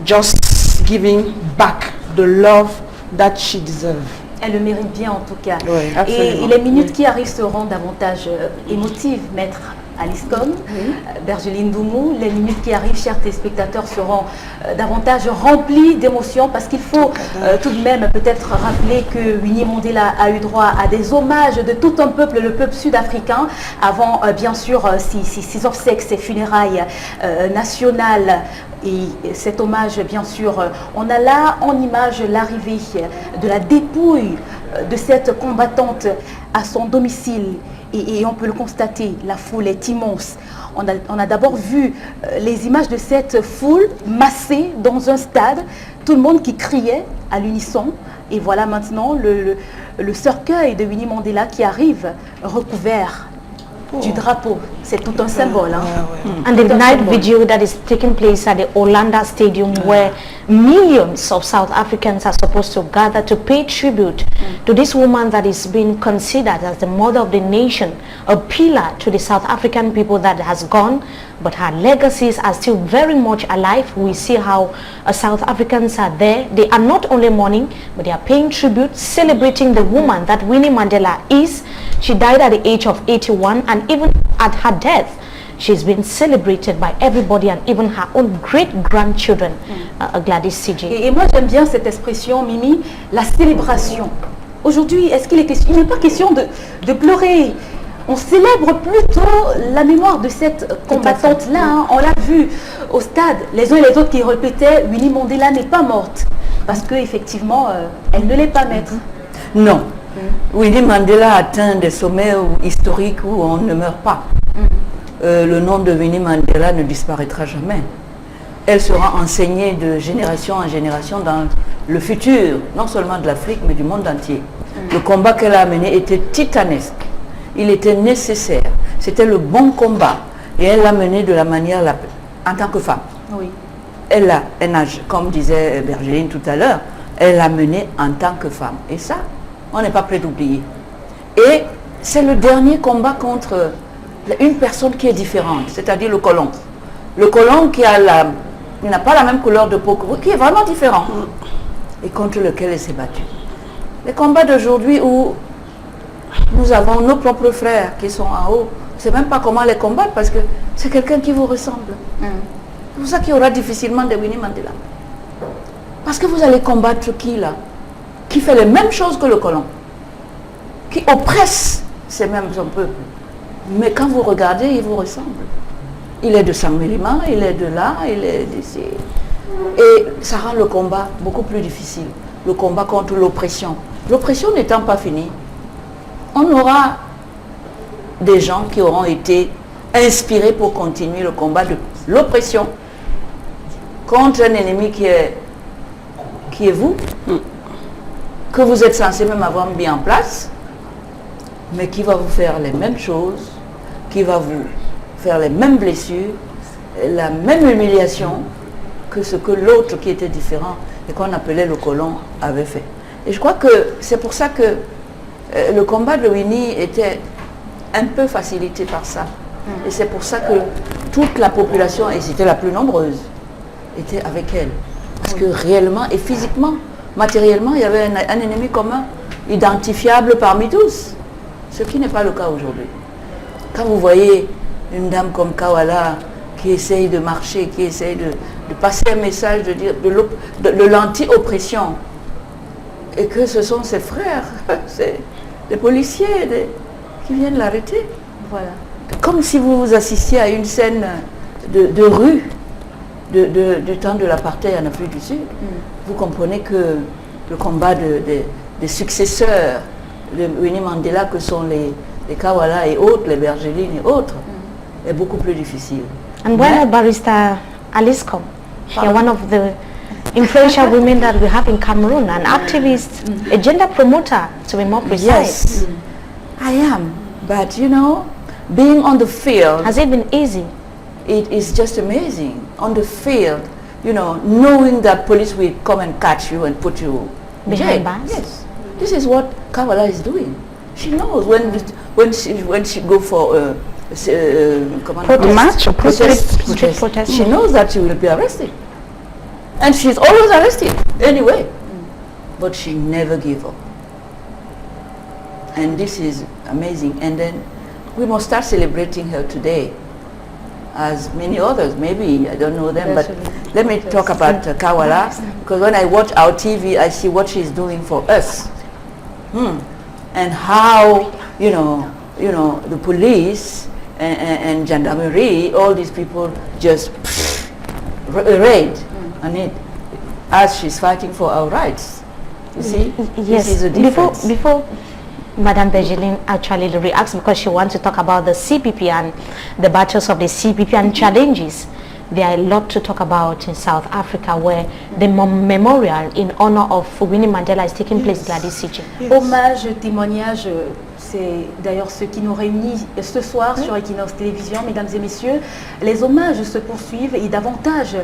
just giving back the love that she deserves. Elle le mérite bien en tout cas. Oui, et les minutes qui arrivent seront davantage émotives, maître Alice Combes, Bergeline Doumou. Les minutes qui arrivent, chers téléspectateurs, seront davantage remplies d'émotions parce qu'il faut tout de même peut-être rappeler que Winnie Mandela a eu droit à des hommages de tout un peuple, le peuple sud-africain, avant bien sûr ses obsèques, ses funérailles nationales. Et cet hommage, bien sûr, on a là en image l'arrivée de la dépouille de cette combattante à son domicile. Et on peut le constater, la foule est immense. On a d'abord vu les images de cette foule massée dans un stade, tout le monde qui criait à l'unisson. Et voilà maintenant le cercueil de Winnie Mandela qui arrive recouvert du drapeau. C'est tout un symbole. And the night vigil that is taking place at the Orlando Stadium, where millions of South Africans are supposed to gather to pay tribute to this woman that is being considered as the mother of the nation, a pillar to the South African people that has gone, but her legacies are still very much alive. We see how South Africans are there. They are not only mourning, but they are paying tribute, celebrating the woman that Winnie Mandela is. She died at the age of 81, and even at her death, she's been celebrated by everybody and even her own great-grandchildren, Gladys CJ. Et moi, j'aime bien cette expression, Mimi, la célébration. Aujourd'hui, est-ce qu'il est question, il n'est pas question de pleurer. On célèbre plutôt la mémoire de cette combattante-là. Hein. On l'a vu au stade, les uns et les autres qui répétaient « Winnie Mandela n'est pas morte ». Parce qu'effectivement, elle ne l'est pas, maître. Non. Winnie Mandela atteint des sommets historiques où on ne meurt pas. Le nom de Winnie Mandela ne disparaîtra jamais. Elle sera enseignée de génération en génération dans le futur, non seulement de l'Afrique, mais du monde entier. Le combat qu'elle a mené était titanesque. Il était nécessaire. C'était le bon combat. Et elle l'a mené de la manière en tant que femme. Oui. Elle a, comme disait Bergeline tout à l'heure, elle l'a mené en tant que femme. Et ça, on n'est pas prêt d'oublier. Et c'est le dernier combat contre une personne qui est différente, c'est-à-dire le colon. Le colon qui n'a pas la même couleur de peau que vous, qui est vraiment différent, et contre lequel elle s'est battue. Les combats d'aujourd'hui où nous avons nos propres frères qui sont en haut, on ne sait même pas comment les combattre parce que c'est quelqu'un qui vous ressemble. C'est pour ça qu'il y aura difficilement de Winnie Mandela. Parce que vous allez combattre qui là? Qui fait les mêmes choses que le colon, qui oppresse ces mêmes peuples. Mais quand vous regardez, il vous ressemble. Il est de Saint-Mélima, il est de là, il est d'ici. Et ça rend le combat beaucoup plus difficile. Le combat contre l'oppression. L'oppression n'étant pas finie, on aura des gens qui auront été inspirés pour continuer le combat de l'oppression contre un ennemi qui est vous, que vous êtes censé même avoir mis en place, mais qui va vous faire les mêmes choses, qui va vous faire les mêmes blessures, la même humiliation que ce que l'autre qui était différent et qu'on appelait le colon avait fait. Et je crois que c'est pour ça que le combat de Winnie était un peu facilité par ça. Et c'est pour ça que toute la population, et c'était la plus nombreuse, était avec elle. Parce que réellement et physiquement, matériellement, il y avait un ennemi commun, identifiable parmi tous, ce qui n'est pas le cas aujourd'hui. Quand vous voyez une dame comme Kawala qui essaye de marcher, qui essaye de passer un message de l'anti-oppression, et que ce sont ses frères, des policiers qui viennent l'arrêter. Voilà. Comme si vous assistiez à une scène de rue du temps de l'apartheid en Afrique du Sud. Vous comprenez que le combat des successeurs de Winnie Mandela, que sont les Kawala et autres, les Bergeline et autres, est beaucoup plus difficile. And when Barrister Alice Kom, you're one of the influential women that we have in Cameroon, an activist, a gender promoter, to be more precise. Yes, I am. But you know, being on the field... Has it been easy? It is just amazing. On the field, you know, knowing that police will come and catch you and put you behind bars. Yes, this is what Kawala is doing. She knows when she go for protest. She knows that she will be arrested, and she's always arrested anyway. But she never gave up, and this is amazing. And then we must start celebrating her today, as many others. Maybe I don't know them, but let me talk about Kawala, because when I watch our TV, I see what she's doing for us, and how you know the police and gendarmerie, all these people just raid on it as she's fighting for our rights. You see, yes. This is a difference. Before Madame Bejelin actually reacts, because she wants to talk about the CPP and the battles of the CPP and challenges. There are a lot to talk about in South Africa, where the memorial in honor of Winnie Mandela is taking place, Gladys Sitchin. Hommage, témoignage, c'est d'ailleurs ce qui nous réunit ce soir sur Equinox Télévision, mesdames et messieurs. Les hommages se poursuivent et davantage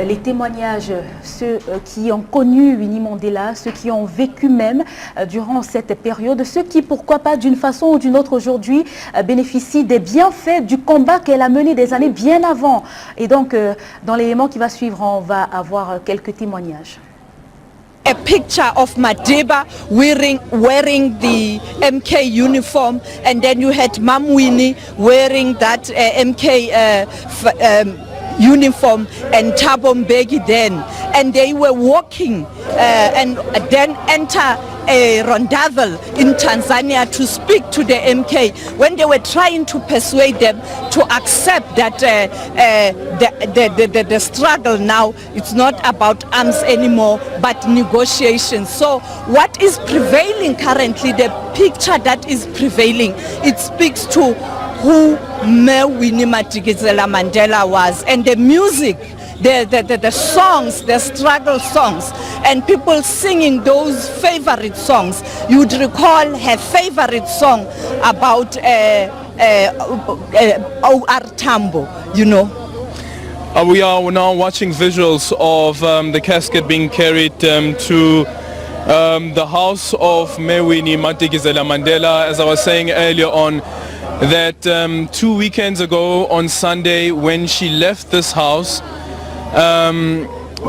les témoignages, ceux qui ont connu Winnie Mandela, ceux qui ont vécu même durant cette période, ceux qui, pourquoi pas, d'une façon ou d'une autre aujourd'hui, bénéficient des bienfaits du combat qu'elle a mené des années bien avant. Et donc, dans l'élément qui va suivre, on va avoir quelques témoignages. A picture of Madiba wearing the MK uniform, and then you had Mam Winnie wearing that MK uniform, and Thabo Mbeki then, and they were walking and then enter a rondavel in Tanzania to speak to the MK when they were trying to persuade them to accept that the struggle now, it's not about arms anymore but negotiations. So what is prevailing currently, the picture that is prevailing, it speaks to who Winnie Madikizela Mandela was, and the music, the songs, the struggle songs, and people singing those favorite songs. You'd recall her favorite song about O.R. Tambo, you know. We are now watching visuals of the casket being carried to the house of Winnie Madikizela Mandela. As I was saying earlier on, that 2 weekends ago on Sunday, when she left this house,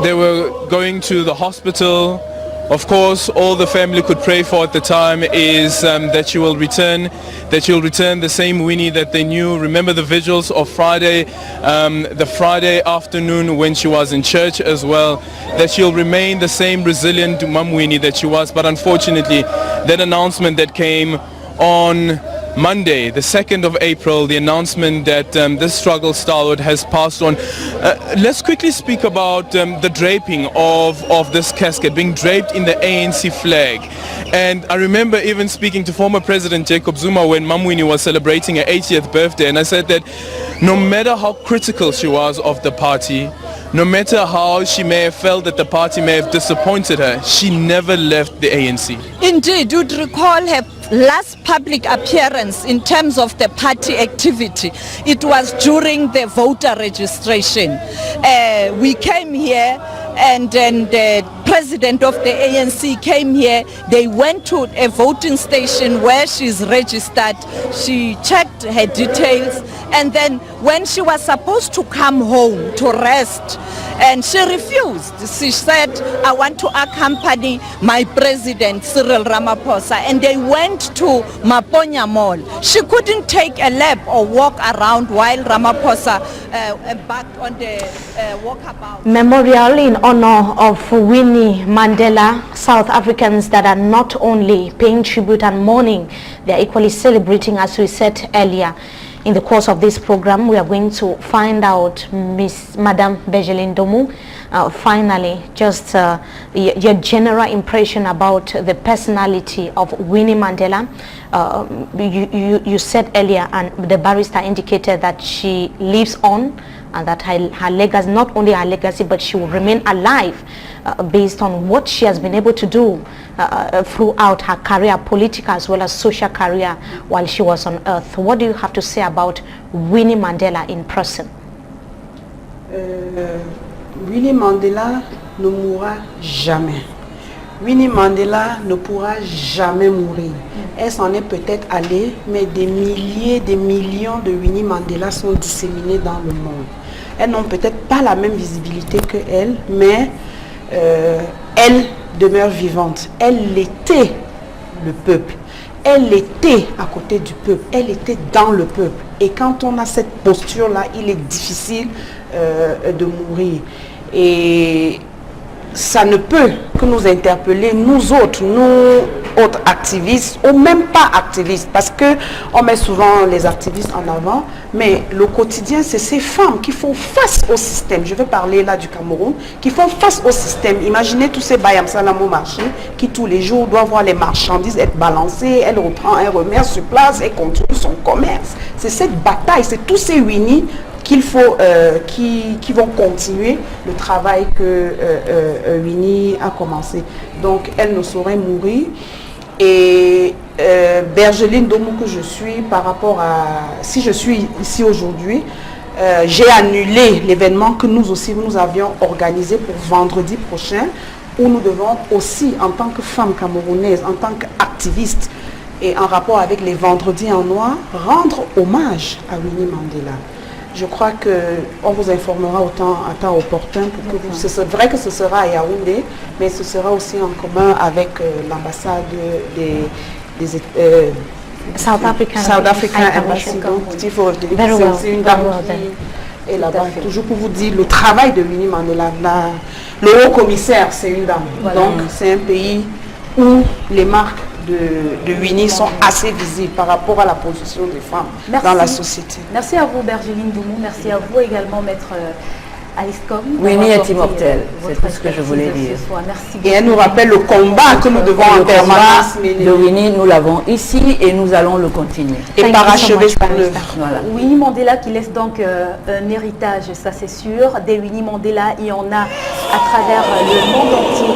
they were going to the hospital. Of course, all the family could pray for at the time is that she will return the same Winnie that they knew. Remember the visuals of Friday, the Friday afternoon when she was in church as well, that she'll remain the same resilient Mum Winnie that she was. But unfortunately, that announcement that came on Monday, the 2nd of April, the announcement that this struggle stalwart has passed on. Let's quickly speak about the draping of this casket, being draped in the ANC flag. And I remember even speaking to former President Jacob Zuma when Mam Winnie was celebrating her 80th birthday, and I said that no matter how critical she was of the party, no matter how she may have felt that the party may have disappointed her, she never left the ANC. Indeed, you'd recall her last public appearance in terms of the party activity. It was during the voter registration. We came here, and then the president of the ANC came here. They went to a voting station where she's registered. She checked her details, and then when she was supposed to come home to rest, and she refused. She said, I want to accompany my president, Cyril Ramaphosa, and they went to Maponya Mall. She couldn't take a lap or walk around while Ramaphosa embarked on the walkabout. Memorial in honor of Winnie Mandela. South Africans that are not only paying tribute and mourning, they are equally celebrating, as we said earlier. In the course of this program, we are going to find out Madame Bejelin Domu finally, just your general impression about the personality of Winnie Mandela. You said earlier, and the barrister indicated that she lives on, and that her legacy, not only her legacy, but she will remain alive based on what she has been able to do throughout her career, political as well as social career, while she was on earth. What do you have to say about Winnie Mandela in person? Winnie Mandela ne mourra jamais. Winnie Mandela ne pourra jamais mourir. Elle s'en est peut-être allée, mais des milliers, des millions de Winnie Mandela sont disséminés dans le monde. Elles n'ont peut-être pas la même visibilité que elle, mais elle demeure vivante. Elle était le peuple. Elle était à côté du peuple. Elle était dans le peuple. Et quand on a cette posture-là, il est difficile de mourir. Et ça ne peut que nous interpeller, nous autres activistes, ou même pas activistes, parce qu'on met souvent les activistes en avant, mais le quotidien, c'est ces femmes qui font face au système. Je veux parler là du Cameroun, qui font face au système. Imaginez tous ces Bayam Salam au marché, qui tous les jours doivent voir les marchandises être balancées, elle reprend, elle remet sur place, elle continue son commerce. C'est cette bataille, c'est tous ces Winnie qu'il faut, qui vont continuer le travail que Winnie a commencé. Donc elle ne saurait mourir. Et Bergeline Domou que je suis, par rapport à, si je suis ici aujourd'hui, j'ai annulé l'événement que nous aussi nous avions organisé pour vendredi prochain, où nous devons aussi, en tant que femmes camerounaises, en tant qu'activistes, et en rapport avec les vendredis en noir, rendre hommage à Winnie Mandela. Je crois qu'on vous informera à temps opportun. C'est vrai que ce sera à Yaoundé, mais ce sera aussi en commun avec l'ambassade des South African Embassy. Donc, il faut c'est une dame qui est là-bas. Toujours pour vous dire, le travail de Winnie Mandela, le haut commissaire, c'est une dame. Voilà. Donc, c'est un pays où les marques de Winnie sont assez visibles par rapport à la position des femmes dans la société. Merci à vous, Bergeline Doumou. Merci à vous également, Maître Alice Com. Winnie est immortelle, c'est tout ce que je voulais dire. Merci. Et elle nous rappelle le combat que nous devons en permanence mener. De Winnie, nous l'avons ici et nous allons le continuer. Et parachever son œuvre. Voilà. Winnie Mandela qui laisse donc un héritage, ça c'est sûr. Des Winnie Mandela, il y en a à travers le monde entier.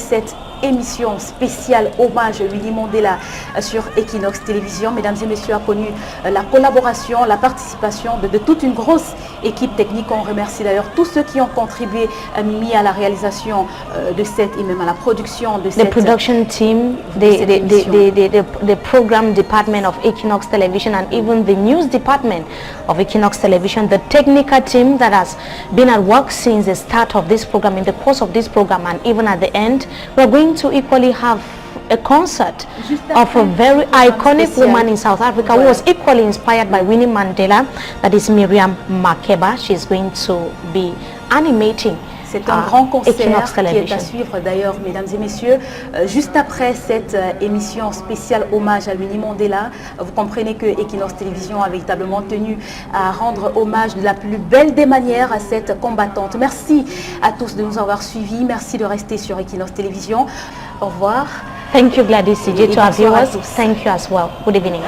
Cette émission spéciale hommage à Winnie Mandela sur Equinox Télévision, mesdames et messieurs, a connu la collaboration, la participation de toute une grosse équipe technique. On remercie d'ailleurs tous ceux qui ont contribué à la réalisation de cette et même à la production de cette production team, the program department of Equinox Television, and even the news department of Equinox Television, the technical team that has been at work since the start of this program, in the course of this program, and even at the end. We're going to equally have a concert of a very iconic woman in South Africa who was equally inspired by Winnie Mandela, that is Miriam Makeba. She's going to be animating. C'est un grand concert qui est à suivre d'ailleurs, mesdames et messieurs. Juste après cette émission spéciale hommage à Winnie Mandela, vous comprenez que Equinox Télévision a véritablement tenu à rendre hommage de la plus belle des manières à cette combattante. Merci à tous de nous avoir suivis. Merci de rester sur Equinox Télévision. Au revoir. Thank you, Gladys CJ, to our viewers. Thank you as well. Good evening.